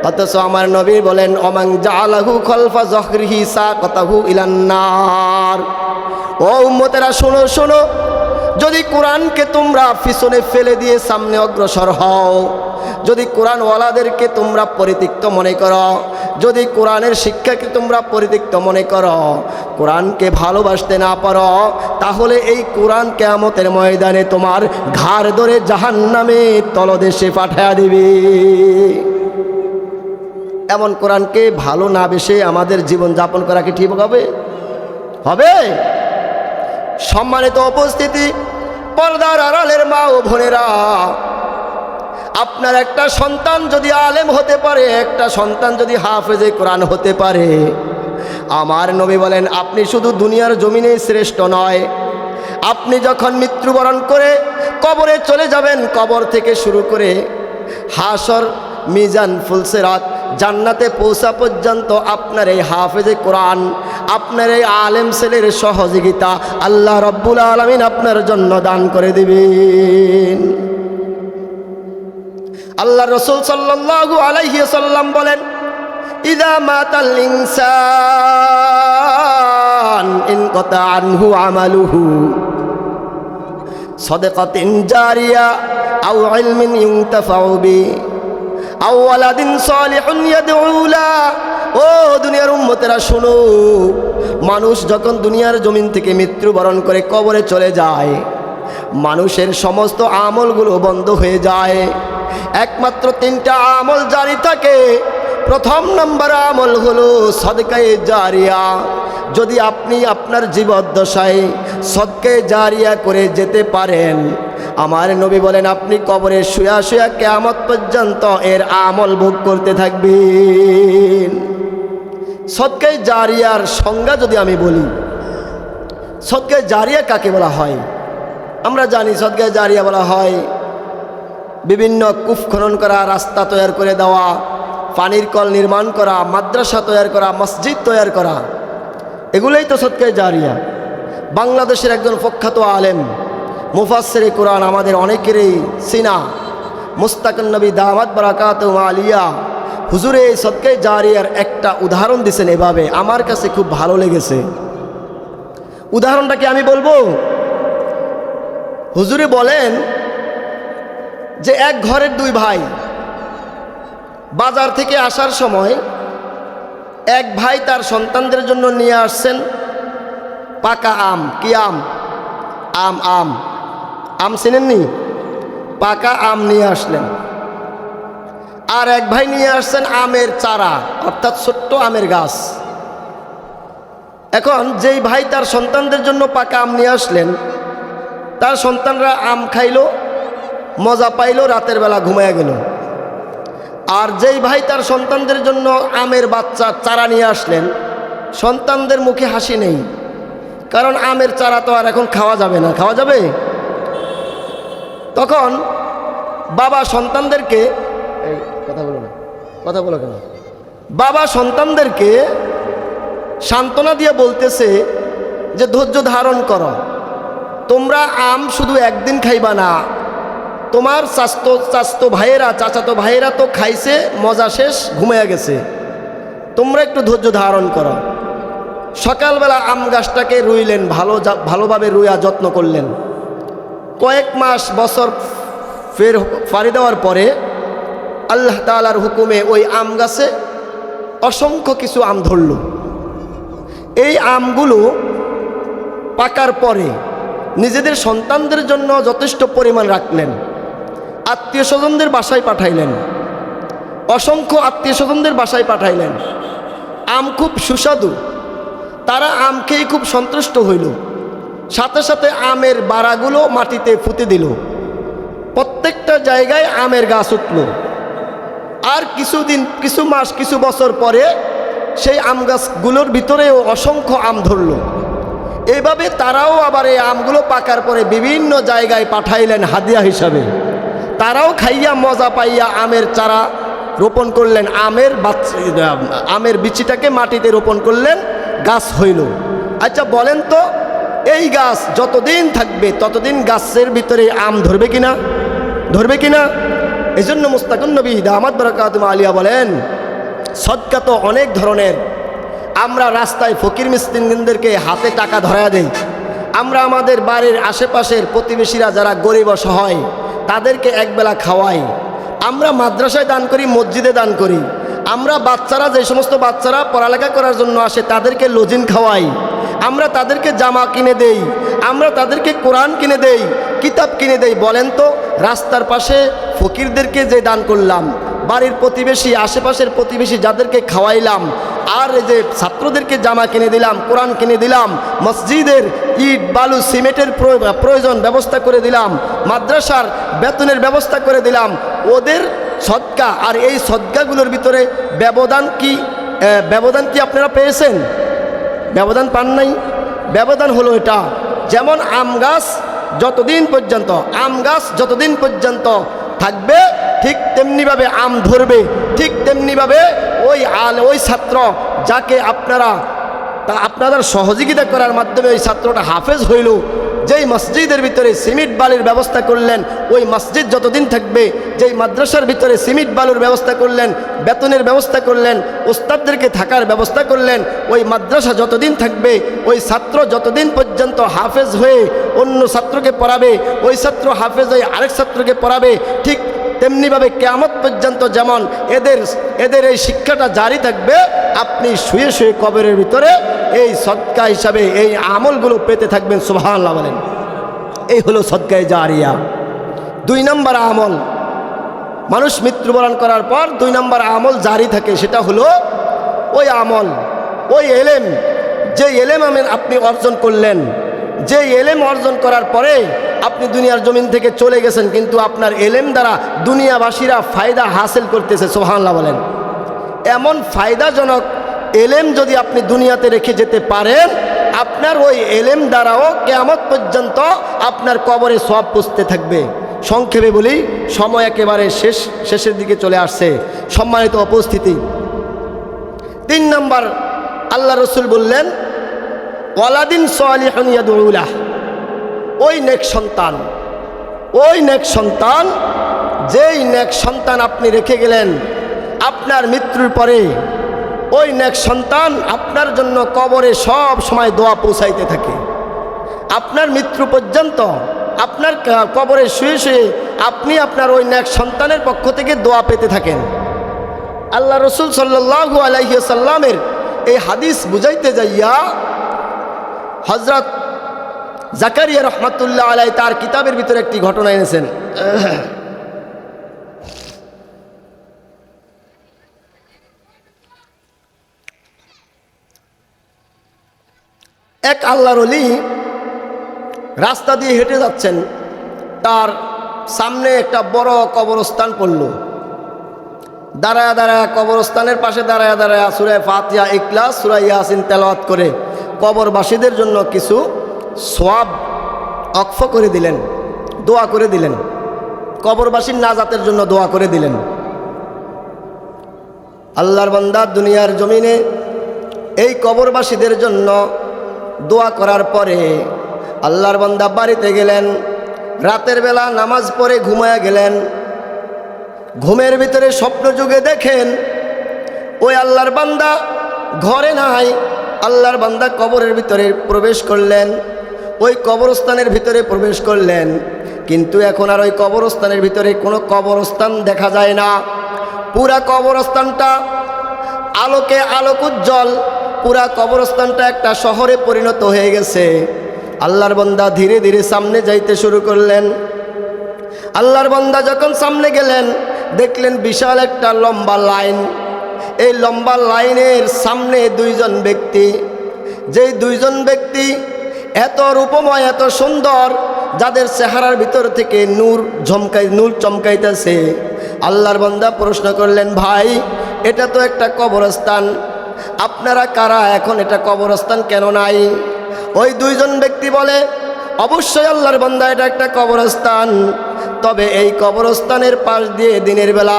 অথচ আমার নবী বলেন, ওমান জালাহু খালফা যহরিহি সাকাতাহু ইলান নার। ও উম্মতেরা শোনো শোনো, যদি কোরআনকে তোমরা পিছনে ফেলে দিয়ে সামনে অগ্রসর হও, যদি কোরআন ওয়ালাদেরকে তোমরা পরিত্যক্ত মনে করো, যদি কোরআনের শিক্ষাকে তোমরা পরিত্যক্ত মনে করো, কোরআনকে ভালোবাসতে না পারো, তাহলে এই কোরআন কিয়ামতের ময়দানে তোমার ঘাড় ধরে জাহান্নামে তলদেশে পাঠায়া দিবে। এমন কোরআনকে ভালো না বেশে আমাদের জীবন যাপন করা কি ঠিক হবে? হবে? সম্মানিত উপস্থিতি, পর্দার আড়ালের মা ও বোনেরা, আপনার একটা সন্তান যদি আলেম হতে পারে, একটা সন্তান যদি হাফেজে কোরআন হতে পারে, আমার নবী বলেন আপনি শুধু দুনিয়ার জমিনে শ্রেষ্ঠ নয়, আপনি যখন মৃত্যুবরণ করে কবরে চলে যাবেন, কবর থেকে শুরু করে হাসর, মিজান, ফুলসিরাত, জান্নাতে পৌঁছা পর্যন্ত আপনার এই হাফেজে কোরআন, আপনার এই আলেম ছেলের সহযোগিতা আল্লাহ রব্বুল আলামিন আপনার জন্য দান করে দিবেন। আল্লাহ রাসূল সাল্লাল্লাহু আলাইহি ওয়াসাল্লাম বলেন, ইযা মাতাল ইনসান ইনকাতা আনহু আমালুহু সাদাকাতিন জারিয়া আও ইলমিন ইউনতাফাউ বি আও ওয়ালাদিন সালিহুন ইয়াদউ লা। ও দুনিয়ার উম্মতেরা শোনো, মানুষ যখন দুনিয়ার জমিন থেকে মৃত্যুবরণ করে কবরে চলে যায়, মানুষের সমস্ত আমলগুলো বন্ধ হয়ে যায়, একমাত্র 3টা আমল জারি থাকে। প্রথম নম্বর আমল হলো সদকায়ে জারিয়া। যদি আপনি আপনার জীবদ্দশায় সদকায়ে জারিয়া করে যেতে পারেন, আমার নবী বলেন আপনি কবরে শুয়া শুয়া কিয়ামত পর্যন্ত এর আমল ভোগ করতে থাকবেন। সদকায়ে জারিয়ার সংজ্ঞা যদি আমি বলি, সদকায়ে জারিয়া কাকে বলা হয়? আমরা জানি সদকায়ে জারিয়া বলা হয় বিভিন্ন কূপ খনন করা, রাস্তা তৈরি করে দেওয়া, পানির কল নির্মাণ করা, মাদ্রাসা তৈরি করা, মসজিদ তৈরি করা, এগুলোই তো সদকায়ে জারিয়া। বাংলাদেশের একজন প্রখ্যাত আলেম, মুফাসসিরে কোরআন, আমাদের অনেকেরই চিনা মুস্তাকিন নবী দামাত বারাকাতুহু আলিয়া, হুজুরে এই সদকায়ে জারিয়ার একটা উদাহরণ দিয়েছেন এভাবে, আমার কাছে খুব ভালো লেগেছে। উদাহরণটা কি আমি বলবো? হুজুরে বলেন যে এক ঘরের দুই ভাই বাজার থেকে আসার সময় এক ভাই তার সন্তানদের জন্য নিয়ে আসছেন পাকা আম। কি আম? আম। আম আম চেনেননি? পাকা আম নিয়ে আসলেন। আর এক ভাই নিয়ে আসছেন আমের চারা, অর্থাৎ ছোট্ট আমের গাছ। এখন যেই ভাই তার সন্তানদের জন্য পাকা আম নিয়ে আসলেন, তার সন্তানরা আম খাইলো, মজা পাইলো, রাতের বেলা ঘুমায়া গেল। আর যেই ভাই তার সন্তানদের জন্য আমের বাচ্চা চারা নিয়ে আসলেন, সন্তানদের মুখে হাসি নেই, কারণ আমের চারা তো আর এখন খাওয়া যাবে না। খাওয়া যাবে? তখন বাবা সন্তানদেরকে, এই কথা বলো কেন? বাবা সন্তানদেরকে সান্ত্বনা দিয়ে বলতেছে যে ধৈর্য ধারণ করো, তোমরা আম শুধু একদিন খাইবা না, তোমার চাচাতো ভাইয়েরা তো খাইছে, মজা শেষ, ঘুমিয়ে গেছে, তোমরা একটু ধৈর্য ধারণ করো। সকালবেলা আম গাছটাকে রুইলেন, ভালোভাবে রুইয়া যত্ন করলেন। কয়েক মাস বছর ফের ফাড়ি দেওয়ার পরে আল্লাহ তাআলার হুকুমে ওই আম গাছে অসংখ্য কিছু আম ধরল। এই আমগুলো পাকার পরে নিজেদের সন্তানদের জন্য যথেষ্ট পরিমাণ রাখলেন, আত্মীয় স্বজনদের বাসায় পাঠাইলেন, অসংখ্য আত্মীয় স্বজনদের বাসায় পাঠাইলেন। আম খুব সুস্বাদু, তারা আম খেয়ে খুব সন্তুষ্ট হইল। সাথে সাথে আমের বাড়াগুলো মাটিতে পুঁতে দিল, প্রত্যেকটা জায়গায় আমের গাছ উঠল। আর কিছু মাস, কিছু বছর পরে সেই আম গাছগুলোর ভিতরেও অসংখ্য আম ধরল। এইভাবে তারাও আবার এই আমগুলো পাকার পরে বিভিন্ন জায়গায় পাঠাইলেন হাদিয়া হিসাবে। তারাও খাইয়া মজা পাইয়া আমের চারা রোপণ করলেন, আমের বিচিটাকে মাটিতে রোপণ করলেন, গাছ হইল। আচ্ছা বলেন তো, এই গাছ যতদিন থাকবে ততদিন গাছের ভিতরে আম ধরবে কিনা? ধরবে কিনা? এই জন্য মুস্তাকিন নবী দামাত বারাকাতুহু আলিয়া বলেন, সদকা তো অনেক ধরনের। আমরা রাস্তায় ফকির মিসকিনদেরকে হাতে টাকা ধরায়া দেই, আমরা আমাদের বাড়ির আশেপাশের প্রতিবেশীরা যারা গরিব অসহায় তাদেরকে একবেলা খাওয়াই, আমরা মাদ্রাসায় দান করি, মসজিদে দান করি, আমরা বাচ্চারা, যে সমস্ত বাচ্চারা পড়ালেখা করার জন্য আসে তাদেরকে লজিন খাওয়াই, আমরা তাদেরকে জামা কিনে দেই, আমরা তাদেরকে কোরআন কিনে দেই, কিতাব কিনে দেই। বলেন তো, রাস্তার পাশে ফকিরদেরকে যে দান করলাম, বাড়ির প্রতিবেশী, আশেপাশের প্রতিবেশী যাদেরকে খাওয়াইলাম, আর এই যে ছাত্রদেরকে জামা কিনে দিলাম, কোরআন কিনে দিলাম, মসজিদের ইট বালু সিমেন্টের প্রয়োজন ব্যবস্থা করে দিলাম, মাদ্রাসার বেতনের ব্যবস্থা করে দিলাম, ওদের সদকা। আর এই সদকাগুলোর ভিতরে ব্যবধান কি আপনারা পেয়েছেন? ব্যবধান পান নাই? ব্যবধান হলো এটা, যেমন আম গাছ যতদিন পর্যন্ত থাকবে ঠিক তেমনিভাবে আম ধরবে, ঠিক তেমনিভাবে ওই ছাত্র যাকে আপনাদের সহযোগিতা করার মাধ্যমে ওই ছাত্রটা হাফেজ হইল, যেই মসজিদের ভিতরে সিমেন্ট বালির ব্যবস্থা করলেন, ওই মসজিদ যতদিন থাকবে, যেই মাদ্রাসার ভিতরে সিমেন্ট বালুর ব্যবস্থা করলেন, বেতনের ব্যবস্থা করলেন, ওস্তাদদেরকে থাকার ব্যবস্থা করলেন, ওই মাদ্রাসা যতদিন থাকবে, ওই ছাত্র যতদিন পর্যন্ত হাফেজ হয়ে অন্য ছাত্রকে পড়াবে, ওই ছাত্র হাফেজ হয়ে আরেক ছাত্রকে পড়াবে, ঠিক তেমনিভাবে কিয়ামত পর্যন্ত যেমন এদের এই শিক্ষাটা জারি থাকবে, আপনি শুয়ে শুয়ে কবরের ভিতরে এই সদকা হিসাবে এই আমলগুলো পেতে থাকবেন। সুবহানাল্লাহ বলেন। এই হলো সদকায়ে জারিয়া। 2 নম্বর আমল, মানুষ মৃত্যুবরণ করার পর 2 নম্বর আমল জারি থাকে, সেটা হলো ওই আমল, ওই এলেম, যে এলেম আপনি অর্জন করলেন, যে এলেম অর্জন করার পরে আপনি দুনিয়ার জমিন থেকে চলে গেছেন, কিন্তু আপনার এলেম দ্বারা দুনিয়াবাসীরা ফায়দা হাসিল করতেছে। সুবহানাল্লাহ বলেন। এমন ফায়দাজনক এলেম যদি আপনি দুনিয়াতে রেখে যেতে পারেন, আপনার ওই এলেম দ্বারাও কিয়ামত পর্যন্ত আপনার কবরে সওয়াব পৌঁছতে থাকবে। সংক্ষেপে বলি, সময় একেবারে শেষের দিকে চলে আসছে। সম্মানিত উপস্থিতি, 3 নম্বর আল্লাহ রসুল বললেন ওয়ালাদিন সালিহুন ইয়াদউ লাহ, ওই নেক সন্তান, ওই নেক সন্তান, যেই নেক সন্তান আপনি রেখে গেলেন আপনার মৃত্যুর পরে, ওই নেক সন্তান আপনার জন্য কবরে সব সময় দোয়া পৌঁছাইতে থাকে। আপনার মৃত্যু পর্যন্ত আপনার কবরে শুয়ে শুয়ে আপনি আপনার ওই নেক সন্তানের পক্ষ থেকে দোয়া পেতে থাকেন। আল্লাহ রসুল সাল্লাল্লাহু আলাইহি ওয়াসাল্লামের এই হাদিস বুঝাইতে যাইয়া হযরত জাকারিয়া রহমাতুল্লাহ আলাইহি তার কিতাবের ভিতরে একটি ঘটনা এনেছেন। এক আল্লাহর ওলি রাস্তা দিয়ে হেঁটে যাচ্ছেন, তার সামনে একটা বড় কবরস্থান পড়ল। দাঁড়ায়া দাঁড়ায়া কবরস্থানের পাশে দাঁড়ায়া দাঁড়ায়া সূরা ফাতিহা, ইখলাস, সূরা ইয়াসিন তেলাওয়াত করে কবরবাসীদের জন্য কিছু সওয়াব ওয়াকফ করে দিলেন, দোয়া করে দিলেন, কবরবাসীর নাজাতের জন্য দোয়া করে দিলেন। আল্লাহর বান্দা দুনিয়ার জমিনে এই কবরবাসীদের জন্য দোয়া করার পরে আল্লাহর বান্দা বাড়িতে গেলেন, রাতের বেলা নামাজ পড়ে ঘুমায়া গেলেন। ঘুমের ভিতরে স্বপ্ন যুগে দেখেন ওই আল্লাহর বান্দা ঘরে নাই। আল্লাহর বান্দা কবরের ভিতরে প্রবেশ করলেন, ওই কবরস্থানের ভিতরে প্রবেশ করলেন, কিন্তু এখন আর ওই কবরস্থানের ভিতরে কোনো কবরস্থান দেখা যায় না। পুরা কবরস্থানটা আলোকে আলোকোজ্জ্বল, পুরা কবরস্থানটা একটা শহরে পরিণত হয়ে গেছে। আল্লাহর বান্দা ধীরে ধীরে সামনে যাইতে শুরু করলেন। আল্লাহর বান্দা যখন সামনে গেলেন দেখলেন বিশাল একটা লম্বা লাইন। এই লম্বা লাইনের সামনে দুইজন ব্যক্তি, যেই দুইজন ব্যক্তি এত রূপময়, এত সুন্দর, যাদের চেহারার ভিতর থেকে নূর চমকাইতেছে। আল্লাহর বান্দা প্রশ্ন করলেন, ভাই এটা তো একটা কবরস্থান, আপনারা কারা? এখন এটা কবরস্থান কেন নাই? ওই দুইজন ব্যক্তি বলে, অবশ্যই আল্লাহর বান্দা এটা একটা কবরস্থান, তবে এই কবরস্থানের পাশ দিয়ে দিনের বেলা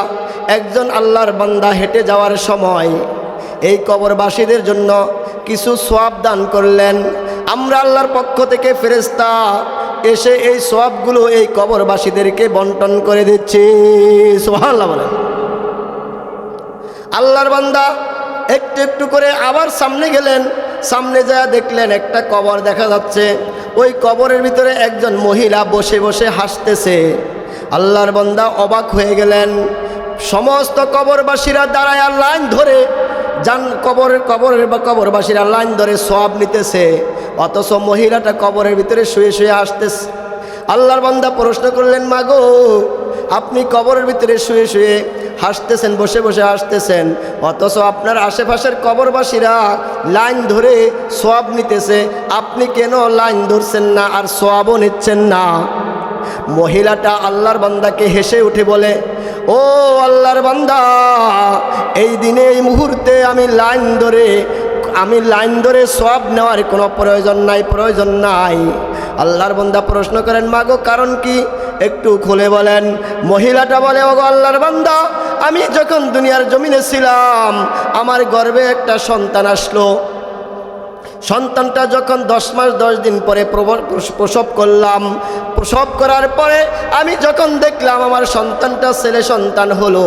একজন আল্লাহর বান্দা হেঁটে যাওয়ার সময় এই কবরবাসীদের জন্য কিছু সওয়াব দান করলেন। আমরা আল্লাহর পক্ষ থেকে ফেরেশতা এসে এই সওয়াবগুলো এই কবরবাসীদেরকে বন্টন করে দিচ্ছি। সুবহানাল্লাহ বলেন। আল্লাহর বান্দা একটু একটু করে আবার সামনে গেলেন, সামনে যা দেখলেন একটা কবর দেখা যাচ্ছে। ওই কবরের ভিতরে একজন মহিলা বসে বসে হাসতেছে। আল্লাহর বান্দা অবাক হয়ে গেলেন। সমস্ত কবরবাসীরা দাঁড়ায় লাইন ধরে কবরবাসীরা লাইন ধরে সওয়াব নিতেছে, অথচ মহিলাটা কবরের ভিতরে শুয়ে শুয়ে হাসতেছে। আল্লাহর বান্দা প্রশ্ন করলেন, মাগো আপনি কবরের ভিতরে শুয়ে শুয়ে হাসতেছেন, বসে বসে হাসতেছেন, অথচ আপনার আশেপাশের কবরবাসীরা লাইন ধরে সওয়াব নিতেছে, আপনি কেন লাইন ধরছেন না আর সওয়াবও নিচ্ছেন না? মহিলাটা আল্লাহর বান্দাকে হেসে উঠে বলে, ও আল্লাহর বান্দা, এই দিনে এই মুহূর্তে আমি লাইন ধরে সওয়াব নেওয়ার কোনো প্রয়োজন নাই। আল্লাহর বান্দা প্রশ্ন করেন, মাগো কারণ কি, একটু খুলে বলেন। মহিলাটা বলে, ওগো আল্লাহর বান্দা, আমি যখন দুনিয়ার জমিনে ছিলাম আমার গর্ভে একটা সন্তান আসলো। সন্তানটা যখন 10 মাস 10 দিন পরে প্রসব করলাম, প্রসব করার পরে আমি যখন দেখলাম আমার সন্তানটা ছেলে সন্তান হলো,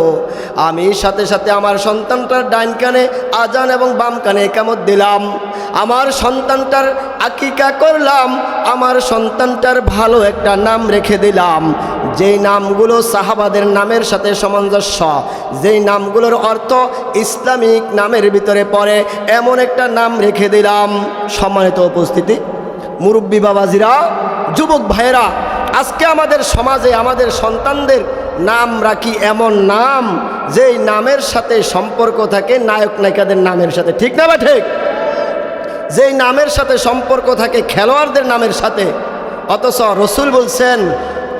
আমি সাথে সাথে আমার সন্তানটার ডাইন কানে আজান এবং বাম কানে ইকামত দিলাম। আমার সন্তানটার আকিকা করলাম, আমার সন্তানটার ভালো একটা নাম রেখে দিলাম, যেই নামগুলো সাহাবাদের নামের সাথে সামঞ্জস্য, যেই নামগুলোর অর্থ ইসলামিক নামের ভিতরে পড়ে, এমন একটা নাম রেখে দিলাম। সম্মানিত উপস্থিতি, মুরব্বী বাবাজিরা, যুবক ভাইয়েরা, আজকে আমাদের সমাজে আমাদের সন্তানদের নাম রাখি এমন নাম যেই নামের সাথে সম্পর্ক থাকে নায়ক নায়িকাদের নামের সাথে, ঠিক না বা ঠিক? যেই নামের সাথে সম্পর্ক থাকে খেলোয়াড়দের নামের সাথে, অথচ রসুল বলছেন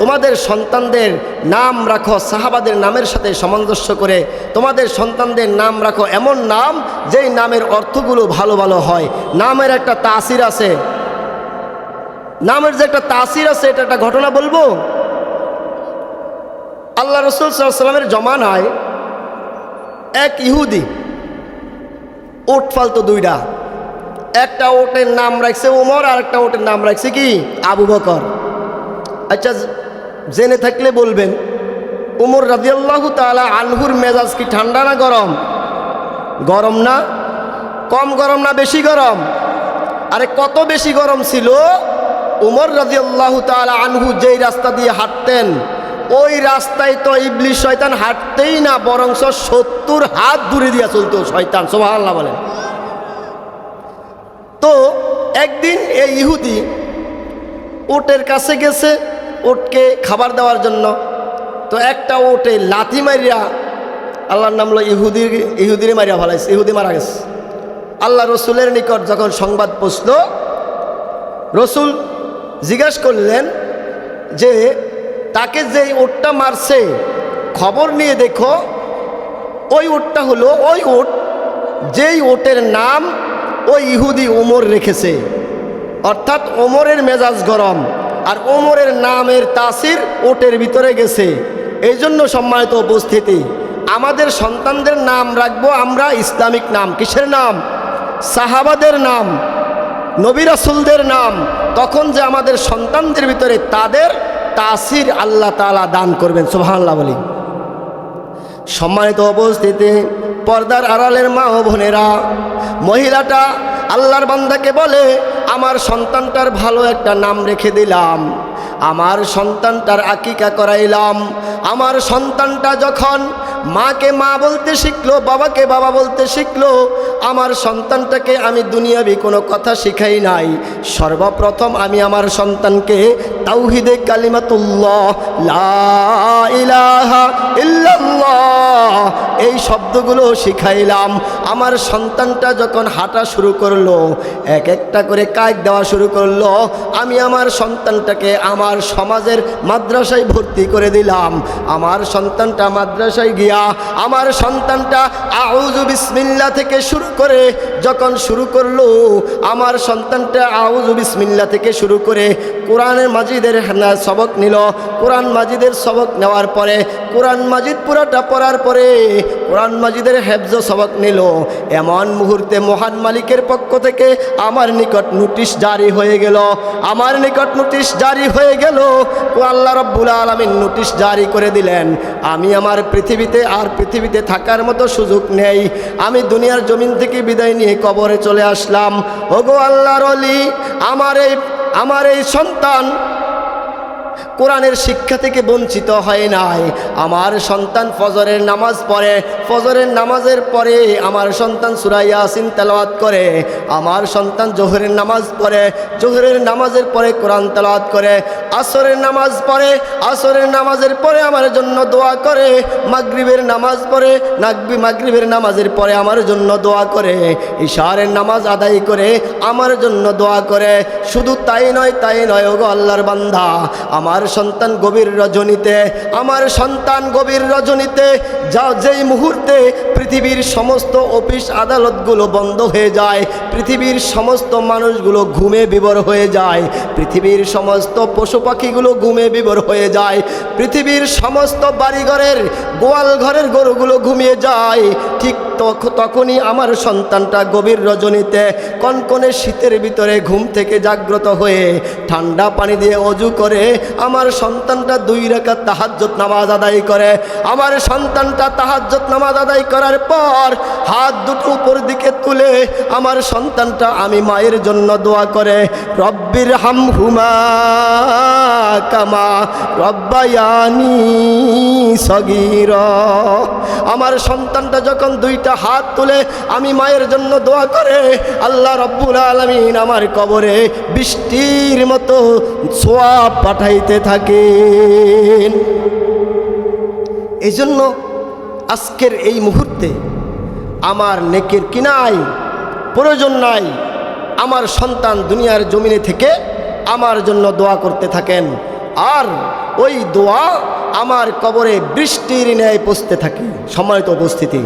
তোমাদের সন্তানদের নাম রাখো সাহাবাদের নামের সাথে সামঞ্জস্য করে, তোমাদের সন্তানদের নাম রাখো এমন নাম যেই নামের অর্থগুলো ভালো ভালো হয়। নামের একটা তাসির আছে, নামের যে একটা তাসির আছে, এটা একটা ঘটনা বলবো। আল্লাহ রসুল সাল্লাল্লাহু আলাইহি ওয়াসাল্লামের জমানায় এক ইহুদি উট ফালতো দুইটা, একটা ওটের নাম রাখছে ওমর, আর একটা ওটের নাম রাখছে কি আবু বকর। আচ্ছা, জেনে থাকলে বলবেন, উমর রাদিয়াল্লাহু তাআলা আনহুর মেজাজ কি ঠান্ডা না গরম? গরম না? কম গরম না বেশি গরম? আরে কত বেশি গরম ছিল! উমর রাদিয়াল্লাহু তাআলা আনহু যেই রাস্তা দিয়ে হাঁটতেন, ওই রাস্তায় তো ইবলিস শয়তান হাঁটতেই না, বরং 70 হাত দূরে দিয়া চলতো শয়তান। সুবহানাল্লাহ বলেন। তো একদিন এই ইহুদি উটের কাছে গেছে উটকে খাবার দেওয়ার জন্য। তো একটা উটে লাথি মারিয়া, আল্লাহর নাম হলো ইহুদিরে মারিয়া ফেলাইছে, ইহুদি মারা গেছে। আল্লাহ রসুলের নিকট যখন সংবাদ পৌঁছল, রসুল জিজ্ঞেস করলেন যে তাকে যে উটটা মারছে খবর নিয়ে দেখো, ওই উটটা হলো ওই উট যেই উটের নাম ওই ইহুদি ওমর রেখেছে। অর্থাৎ ওমরের মেজাজ গরম, আর ওমরের নামের তাসির উটের ভিতরে গেছে। এই জন্য সম্মানিত উপস্থিতি, আমাদের সন্তানদের নাম রাখবো আমরা ইসলামিক নাম। কিসের নাম? সাহাবাদের নাম, নবী রাসূলদের নাম। তখন যে আমাদের সন্তানদের ভিতরে তাদের তাসির আল্লাহ তাআলা দান করবেন। সুবহানাল্লাহ বলি। সম্মানিত উপস্থিতি, পর্দার আড়ালের মা ও বোনেরা, মহিলাটা আল্লাহর বান্দাকে বলে, আমার সন্তানটার ভালো একটা নাম রেখে দিলাম, আমার সন্তানটার আকিকা করাইলাম। আমার সন্তানটা যখন মাকে মা বলতে শিখলো, বাবাকে বাবা বলতে শিখলো, আমার সন্তানটাকে আমি দুনিয়াবি কোনো কথা শিখাই নাই। সর্বপ্রথম আমি আমার সন্তানকে তাওহীদে কালিমাতুল্লাহ লা ইলাহা ইল্লাল্লাহ এই শব্দগুলো শিখাইলাম। আমার সন্তানটা যখন হাঁটা শুরু করলো, এক একটা করে কাজ দেওয়া শুরু করলো, আমি আমার সন্তানটাকে আমার সমাজের মাদ্রাসায় ভর্তি করে দিলাম। আমার সন্তানটা মাদ্রাসায় গিয়া আমার সন্তানটা আউযু বিসমিল্লাহ থেকে শুরু করে যখন শুরু করলো, আমার সন্তানটা আউযু বিসমিল্লাহ থেকে শুরু করে কোরআনের মাজিদের সবক নিল। কোরআন মাজিদের সবক নেওয়ার পরে, কোরআন মাজিদ পুরোটা পড়ার পরে কোরআন মাজিদের হেফজ সবক নিল। এমন মুহূর্তে মহান মালিকের পক্ষ থেকে আমার নিকট নোটিশ জারি হয়ে গেল। আমার নিকট নোটিশ জারি হয়ে গেল। আল্লাহ রাব্বুল আলামিন নোটিশ জারি করে দিলেন, আমি আমার পৃথিবীতে থাকার মতো সুযোগ নেই। আমি দুনিয়ার জমিন থেকে বিদায় নিয়ে কবরে চলে আসলাম। ওগো আল্লাহর ওলি, আমার এই সন্তান কোরআনের শিক্ষা থেকে বঞ্চিত হয় নাই। আমার সন্তান ফজরের নামাজ পড়ে, ফজরের নামাজের পরে আমার সন্তান সূরা ইয়াসিন তেলাওয়াত করে। আমার সন্তান জোহরের নামাজ পড়ে, জোহরের নামাজের পরে কোরআন তেলাওয়াত করে। আসরের নামাজ পড়ে, আসরের নামাজের পরে আমার জন্য দোয়া করে। মাগরিবের নামাজ পড়ে, মাগরিবের নামাজের পরে আমার জন্য দোয়া করে। ইশারের নামাজ আদায় করে আমার জন্য দোয়া করে। শুধু তাই নয় ওগো আল্লাহর বান্দা, আমার সন্তান গভীর রজনীতে যেই মুহূর্তে পৃথিবীর সমস্ত অফিস আদালতগুলো বন্ধ হয়ে যায়, পৃথিবীর সমস্ত মানুষগুলো ঘুমে বিভোর হয়ে যায়, পৃথিবীর সমস্ত পশু পাখিগুলো ঘুমে বিভোর হয়ে যায়, পৃথিবীর সমস্ত বাড়িঘরের গোয়াল ঘরের গরুগুলো ঘুমিয়ে যায়, ঠিক তখনই আমার সন্তানটা গভীর রজনীতে কনকনে শীতের ভিতরে ঘুম থেকে জাগ্রত হয়ে ঠান্ডা পানি দিয়ে ওযু করে আমার সন্তানটা 2 রাকাত তাহাজ্জুদ নামাজ আদায় করে। আমার সন্তানটা তাহাজ্জুদ নামাজ আদায় করার পর হাত দুটো উপর দিকে তুলে আমার সন্তানটা আমি মায়ের জন্য দোয়া করে, রব্বির হামহুমা কামা রব্বায়ানি সগীরা। আমার সন্তানটা যখন 2টা হাত তুলে আমি মায়ের জন্য দোয়া করে, আল্লাহ রব্বুল আলামিন আমার কবরে বৃষ্টির মতো সওয়াব পাঠাইতে থাকেন। এই জন্য আজকের এই মুহূর্তে আমার নেকের কি নাই, প্রয়োজন নাই। আমার সন্তান দুনিয়ার জমিনে থেকে আমার জন্য দোয়া করতে থাকেন, আর ওই দোয়া আমার কবরে বৃষ্টির ন্যায় পৌঁছতে থাকে। সম্মানিত উপস্থিতি,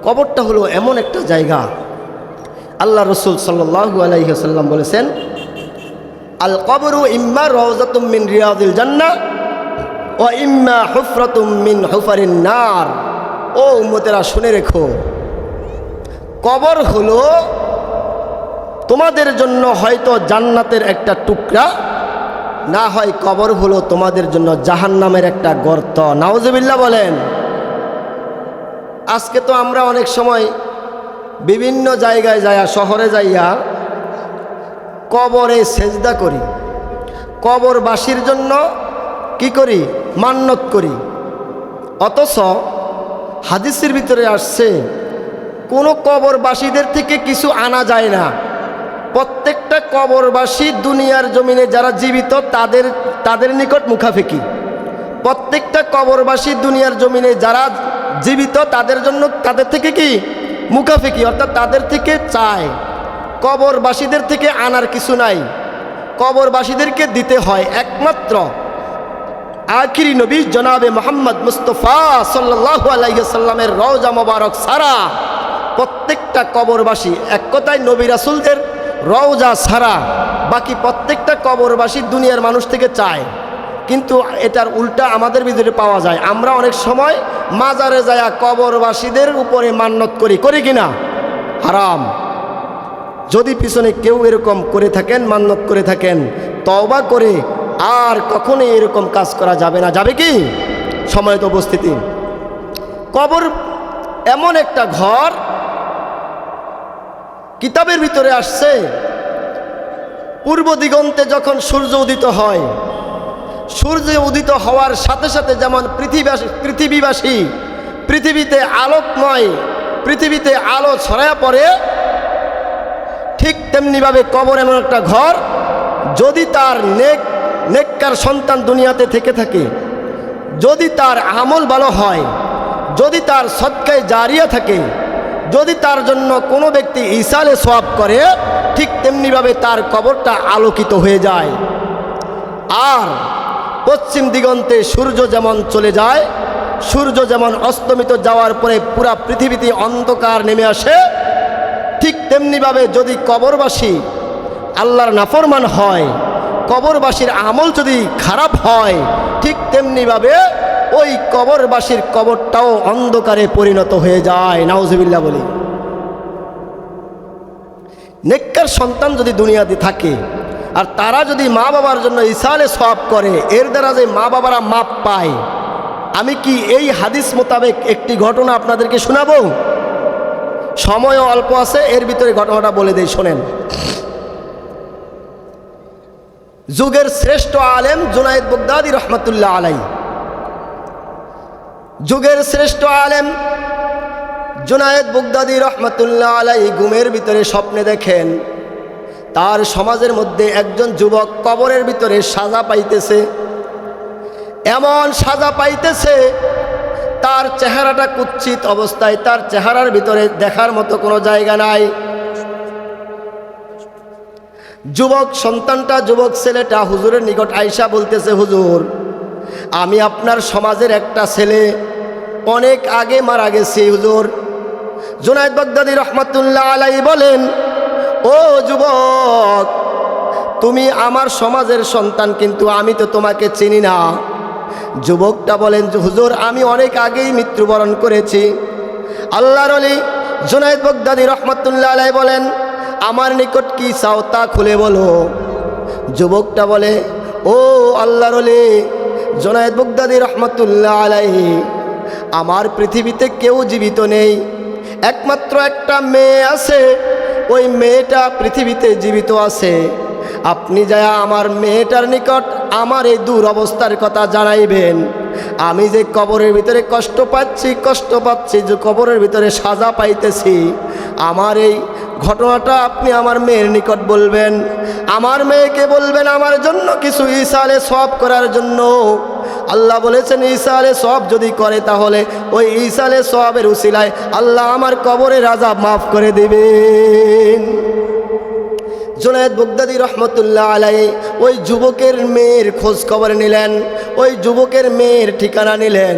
কবরটা হলো এমন একটা জায়গা, আল্লাহ রসুল সাল্লাল্লাহু আলাইহি ওয়াসাল্লাম বলেছেন, আল কবরু ইম্মা রাউযাতুম মিন রিয়াদিল জান্নাহ ওয়া ইম্মা হুফরাতুম মিন হুফারিন নার। ও উম্মতেরা শুনে রেখো, কবর হলো তোমাদের জন্য হয়তো জান্নাতের একটা টুকরা, না হয় কবর হলো তোমাদের জন্য জাহান্নামের একটা গর্ত। নাউজুবিল্লাহ বলেন। আজকে তো আমরা অনেক সময় বিভিন্ন জায়গায় যাইয়া, শহরে যাইয়া কবরে সেজদা করি, কবরবাসীর জন্য কি করি, মান্নত করি। অথচ হাদিসের ভিতরে আসছে কোনো কবরবাসীদের থেকে কিছু আনা যায় না। প্রত্যেকটা কবরবাসী দুনিয়ার জমিনে যারা জীবিত তাদের নিকট মুখাফেকি। প্রত্যেকটা কবরবাসী দুনিয়ার জমিনে যারা জীবিত তাদের থেকে কি মুখাফেকি, অর্থাৎ তাদের থেকে চায়। কবরবাসীদের থেকে আনার কিছু নাই, কবরবাসীদেরকে দিতে হয়। একমাত্র আখিরি নবী জনাবে মোহাম্মদ মুস্তফা সাল্লাল্লাহু আলাইহি সাল্লামের রওজা মোবারক ছাড়া প্রত্যেকটা কবরবাসী, এক কথায় নবী রাসূলদের রওজা ছাড়া বাকি প্রত্যেকটা কবরবাসী দুনিয়ার মানুষ থেকে চায়। কিন্তু এটার উল্টা আমাদের ভিতরে পাওয়া যায়। আমরা অনেক সময় মাজারে যায়া কবরবাসীদের উপরে মান্নত করি কিনা? হারাম। যদি পিছনে কেউ এরকম করে থাকেন, মান্নত করে থাকেন, তওবা করে আর কখনোই এরকম কাজ করা যাবে না। যাবে কি? সময়ত উপস্থিতি, কবর এমন একটা ঘর, কিতাবের ভিতরে আসছে পূর্ব দিগন্তে যখন সূর্য উদিত হয়, সূর্য উদিত হওয়ার সাথে সাথে যেমন পৃথিবীবাসী পৃথিবীতে আলোকময়, পৃথিবীতে আলো ছড়ায়া পড়ে, ঠিক তেমনিভাবে কবর এমন একটা ঘর, যদি তার নেককার সন্তান দুনিয়াতে থেকে থাকে, যদি তার আমল ভালো হয়, যদি তার সদকায়ে জারিয়া থাকে, যদি তার জন্য কোনো ব্যক্তি ইসালে সওয়াব করে, ঠিক তেমনিভাবে তার কবরটা আলোকিত হয়ে যায়। আর পশ্চিম দিগন্তে সূর্য যেমন চলে যায়, সূর্য যেমন অস্তমিত যাওয়ার পরে পুরা পৃথিবীতে অন্ধকার নেমে আসে, ঠিক তেমনিভাবে যদি কবরবাসী আল্লাহর নাফরমান হয়, কবরবাসীর আমল যদি খারাপ হয়, ঠিক তেমনিভাবে ওই কবরবাসীর কবরটাও অন্ধকারে পরিণত হয়ে যায়। নাউজুবিল্লাহ বলি। নেককার সন্তান যদি দুনিয়াতে থাকে আর তারা যদি মা বাবার জন্য ইসালে সওয়াব করে, এর দ্বারা যে মা বাবারা মাপ পায়, আমি কি এই হাদিস মোতাবেক একটি ঘটনা আপনাদেরকে শোনাবো? সময়ও অল্প আছে, এর ভিতরে ঘটনাটা বলে দেই, শোনেন। যুগের শ্রেষ্ঠ আলেম জুনায়েদ বাগদাদী রহমতুল্লাহ আলাইহি, যুগের শ্রেষ্ঠ আলেম জুনায়েদ বাগদাদী রহমতুল্লাহ আলাইহি ঘুমের ভিতরে স্বপ্নে দেখেন তার সমাজের মধ্যে একজন যুবক কবরের ভিতরে সাজা পাইতেছে। এমন সাজা পাইতেছে, তার চেহারাটা কুৎসিত অবস্থায়, তার চেহারার ভিতরে দেখার মতো কোনো জায়গা নাই। যুবক সন্তানটা, যুবক ছেলেটা হুজুরের নিকট আইসা বলতেছে, হুজুর, আমি আপনার সমাজের একটা ছেলে, অনেক আগে মারা গেছি হুজুর। জুনায়েদ বাগদাদী রহমতুল্লাহ আলাইহি বলেন, ও যুবক, তুমি আমার সমাজের সন্তান, কিন্তু আমি তো তোমাকে চিনি না। যুবকটা বলেন, হুজুর, আমি অনেক আগেই মৃত্যুবরণ করেছি। আল্লাহর ওলি জুনায়েদ বাগদাদী রহমতুল্লাহ আলাইহি বলেন, আমার নিকট কি চাও তা খুলে বলো। যুবকটা বলে, ও আল্লাহর ওলি জুনায়েদ বাগদাদী রহমতুল্লাহ আলাইহি, আমার পৃথিবীতে কেউ জীবিত নেই, একমাত্র একটা মেয়ে আছে, ওই মেয়েটা পৃথিবীতে জীবিত আছে। আপনি যায় আমার মেয়েটার নিকট আমার এই দুরবস্থার কথা জানাইবেন। আমি যে কবরের ভিতরে কষ্ট পাচ্ছি, যে কবরের ভিতরে সাজা পাইতেছি, আমার এই ঘটনাটা আপনি আমার মেয়ের নিকট বলবেন। আমার মেয়েকে বলবেন আমার জন্য কিছু ইসালে সওয়াব করার জন্য। আল্লাহ বলেছেন, ইসালে সওয়াব যদি করে তাহলে ওই ইসালে সওয়াবের উসিলায় আল্লাহ আমার কবরের আযাব মাফ করে দিবেন। জুনায়েদ বাগদাদী রহমতুল্লাহ আলাইহি ওই যুবকের মেয়ের খোঁজ খবর নিলেন, ওই যুবকের মেয়ের ঠিকানা নিলেন।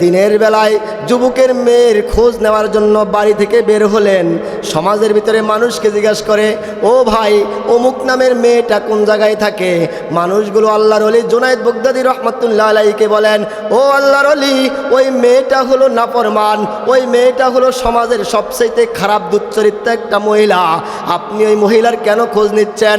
দিনের বেলায় যুবকের মেয়ের খোঁজ নেওয়ার জন্য বাড়ি থেকে বের হলেন। সমাজের ভিতরে মানুষকে জিজ্ঞাসা করে, ও ভাই, অমুক নামের মেয়েটা কোন জায়গায় থাকে? মানুষগুলো আল্লাহর ওলি জুনায়েদ বাগদাদী রহমাতুল্লাহ আলাইহিকে বলেন, ও আল্লাহর ওলি, ওই মেয়েটা হলো নাফরমান, ওই মেয়েটা হলো সমাজের সবচেয়ে খারাপ দুশ্চরিত্র একটা মহিলা। আপনি ওই মহিলার কেন খোঁজ নিচ্ছেন?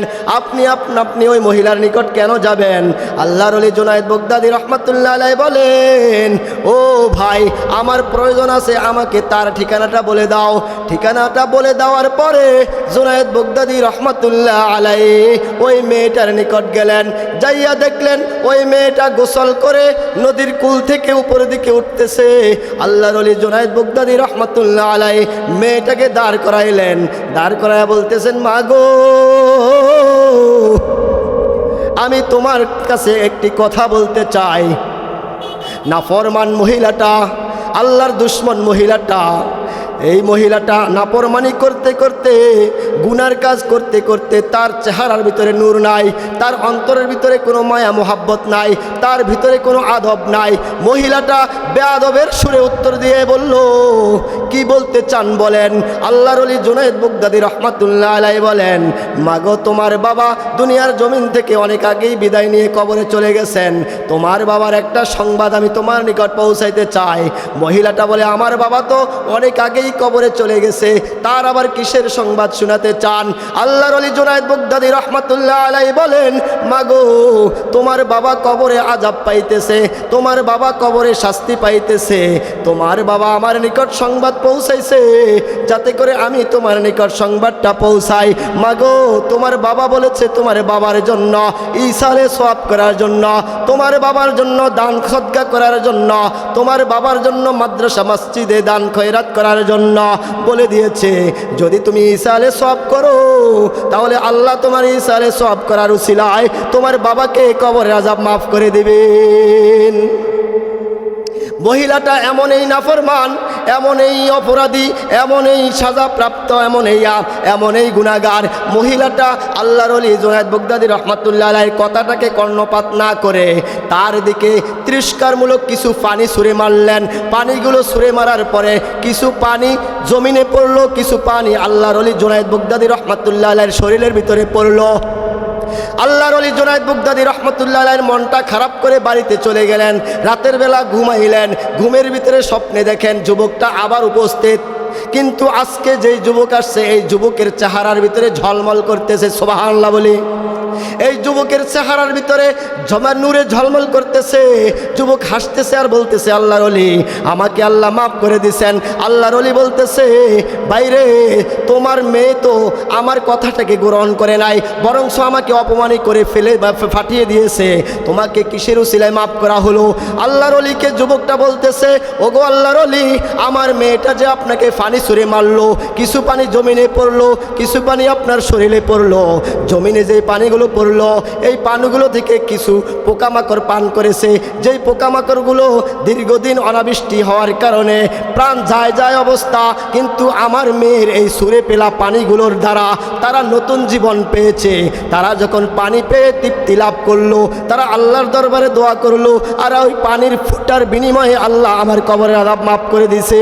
আপনি ওই মহিলার নিকট কেন যাবেন? আল্লাহর ওলি জুনায়েদ বাগদাদী রহমাতুল্লাহ আলাইহি বলেন, ও ভাই, আমার প্রয়োজন আছে, আমাকে তার ঠিকানাটা বলে দাও। ঠিকানাটা বলে দেওয়ার পরে জুনায়েদ বাগদাদী রহমাতুল্লাহ আলাইহি ওই মেয়েটার নিকট গেলেন। যাইয়া দেখলেন ওই মেয়েটা গোসল করে নদীর কুল থেকে উপরের দিকে উঠতেছে। আল্লাহর ওলি জুনায়েদ বাগদাদী রহমাতুল্লাহ আলাইহি মেয়েটাকে দাঁড় করাইলেন। দাঁড় করাইয়া বলতেছেন, মা গো, আমি তোমার কাছে একটি কথা বলতে চাই। নাফরমান মহিলাটা, আল্লাহর দুশ্মন মহিলাটা, এই মহিলাটা নাফরমানি করতে করতে, গুনার কাজ করতে করতে তার চেহারার ভিতরে নূর নাই, তার অন্তরের ভিতরে কোনো মায়া মোহাব্বত নাই, তার ভিতরে কোনো আদব নাই। মহিলাটা বেয়াদবের সুরে উত্তর দিয়ে বলল, কি বলতে চান বলেন? আল্লাহর ওলি জুনায়েদ বাগদাদী রহমাতুল্লাহ আলাইহি বলেন, মাগো, তোমার বাবা দুনিয়ার জমিন থেকে অনেক আগেই বিদায় নিয়ে কবরে চলে গেছেন। তোমার বাবার একটা সংবাদ আমি তোমার নিকট পৌঁছাইতে চাই। মহিলাটা বলে, আমার বাবা তো অনেক আগেই কবরে চলে গেছে, তার আবার কিসের সংবাদ শোনাতে চান? আল্লাহর ওলি জুনায়েদ বাগদাদী রহমাতুল্লাহ আলাইহি বলেন, মাগো, তোমার বাবা কবরে আযাব পাইতেছে, তোমার বাবা কবরে শাস্তি পাইতেছে। তোমার বাবা আমার নিকট সংবাদ পৌঁছাইছে, যাতে করে আমি তোমার নিকট সংবাদটা পৌঁছাই। মাগো, তোমার বাবা বলেছে তোমার বাবার জন্য ঈসারে সওয়াব করার জন্য, তোমার বাবার জন্য দান সদকা করার জন্য, তোমার বাবার জন্য মাদ্রাসা মসজিদে দান খয়রাত করার জন্য বলে দিয়েছে। যদি তুমি ঈসারে সওয়াব করো, তাহলে আল্লাহ তোমার ঈসারে সওয়াব করার উসিলায় তোমার বাবাকে কবরের আযাব মাফ করে দিবেন। মহিলাটা এমন এই নাফরমান, এমন এই অপরাধী, এমন এই সাজাপ্রাপ্ত, এমন এই গুনাহগার মহিলাটা আল্লাহর ওলি জুনায়েদ বাগদাদী রহমাতুল্লাহ আলাইহির কথাটাকে কর্ণপাত না করে তার দিকে তিরস্কারমূলক কিছু পানি ছুঁড়ে মারলেন। পানিগুলো ছুঁড়ে মারার পরে কিছু পানি জমিনে পড়লো, কিছু পানি আল্লাহর ওলি জুনায়েদ বাগদাদী রহমাতুল্লাহ আলাইহির শরীরের ভিতরে পড়লো। আল্লাহর ওলি জুনায়েদ বাগদাদী রহমাতুল্লাহ আলাইহির মনটা খারাপ করে বাড়িতে চলে গেলেন। রাতের বেলা ঘুমাইলেন, ঘুমের ভিতরে স্বপ্নে দেখেন যুবকটা আবার উপস্থিত। কিন্তু আজকে যেই যুবক আসছে, এই যুবকের চেহারার ভিতরে ঝলমল করতেছে, সুবহানাল্লাহ বলি। এই যুবকের চেহারার ভিতরে নূরে ঝলমল করতেছে। যুবক হাসতেছে আর বলতেছে, আল্লাহর ওলি, আমাকে আল্লাহ মাফ করে দিছেন। আল্লাহর ওলি বলতেছে, বাইরে, তোমার মেয়ে তো আমার কথাটাকে গ্রহণ করে নাই, বরঞ্চ আমাকে অপমানি করে ফেলে ফাটিয়ে দিয়েছে। তোমাকে কিসের উসিলায় মাফ করা হলো? আল্লাহর ওলিকে যুবকটা বলতেছে, ওগো আল্লাহর ওলি, আমার মেয়েটা যে আপনাকে পানি ছুঁড়ে মারলো, কিছু পানি জমিনে পড়লো, কিছু পানি আপনার শরীরে পড়লো। জমিনে যে পানিগুলো পড়লো, এই পানিগুলো থেকে কিছু পোকামাকড় পান করেছে। যেই পোকামাকড়গুলো দীর্ঘদিন অনাবৃষ্টি হওয়ার কারণে প্রাণ যায় যায় অবস্থা, কিন্তু আমার মেয়ের এই ছুঁড়ে পেলা পানিগুলোর দ্বারা তারা নতুন জীবন পেয়েছে। তারা যখন পানি পেয়ে তৃপ্তি লাভ করলো, তারা আল্লাহর দরবারে দোয়া করলো, আর ওই পানির ফুটার বিনিময়ে আল্লাহ আমার কবরের আযাব মাফ করে দিয়েছে।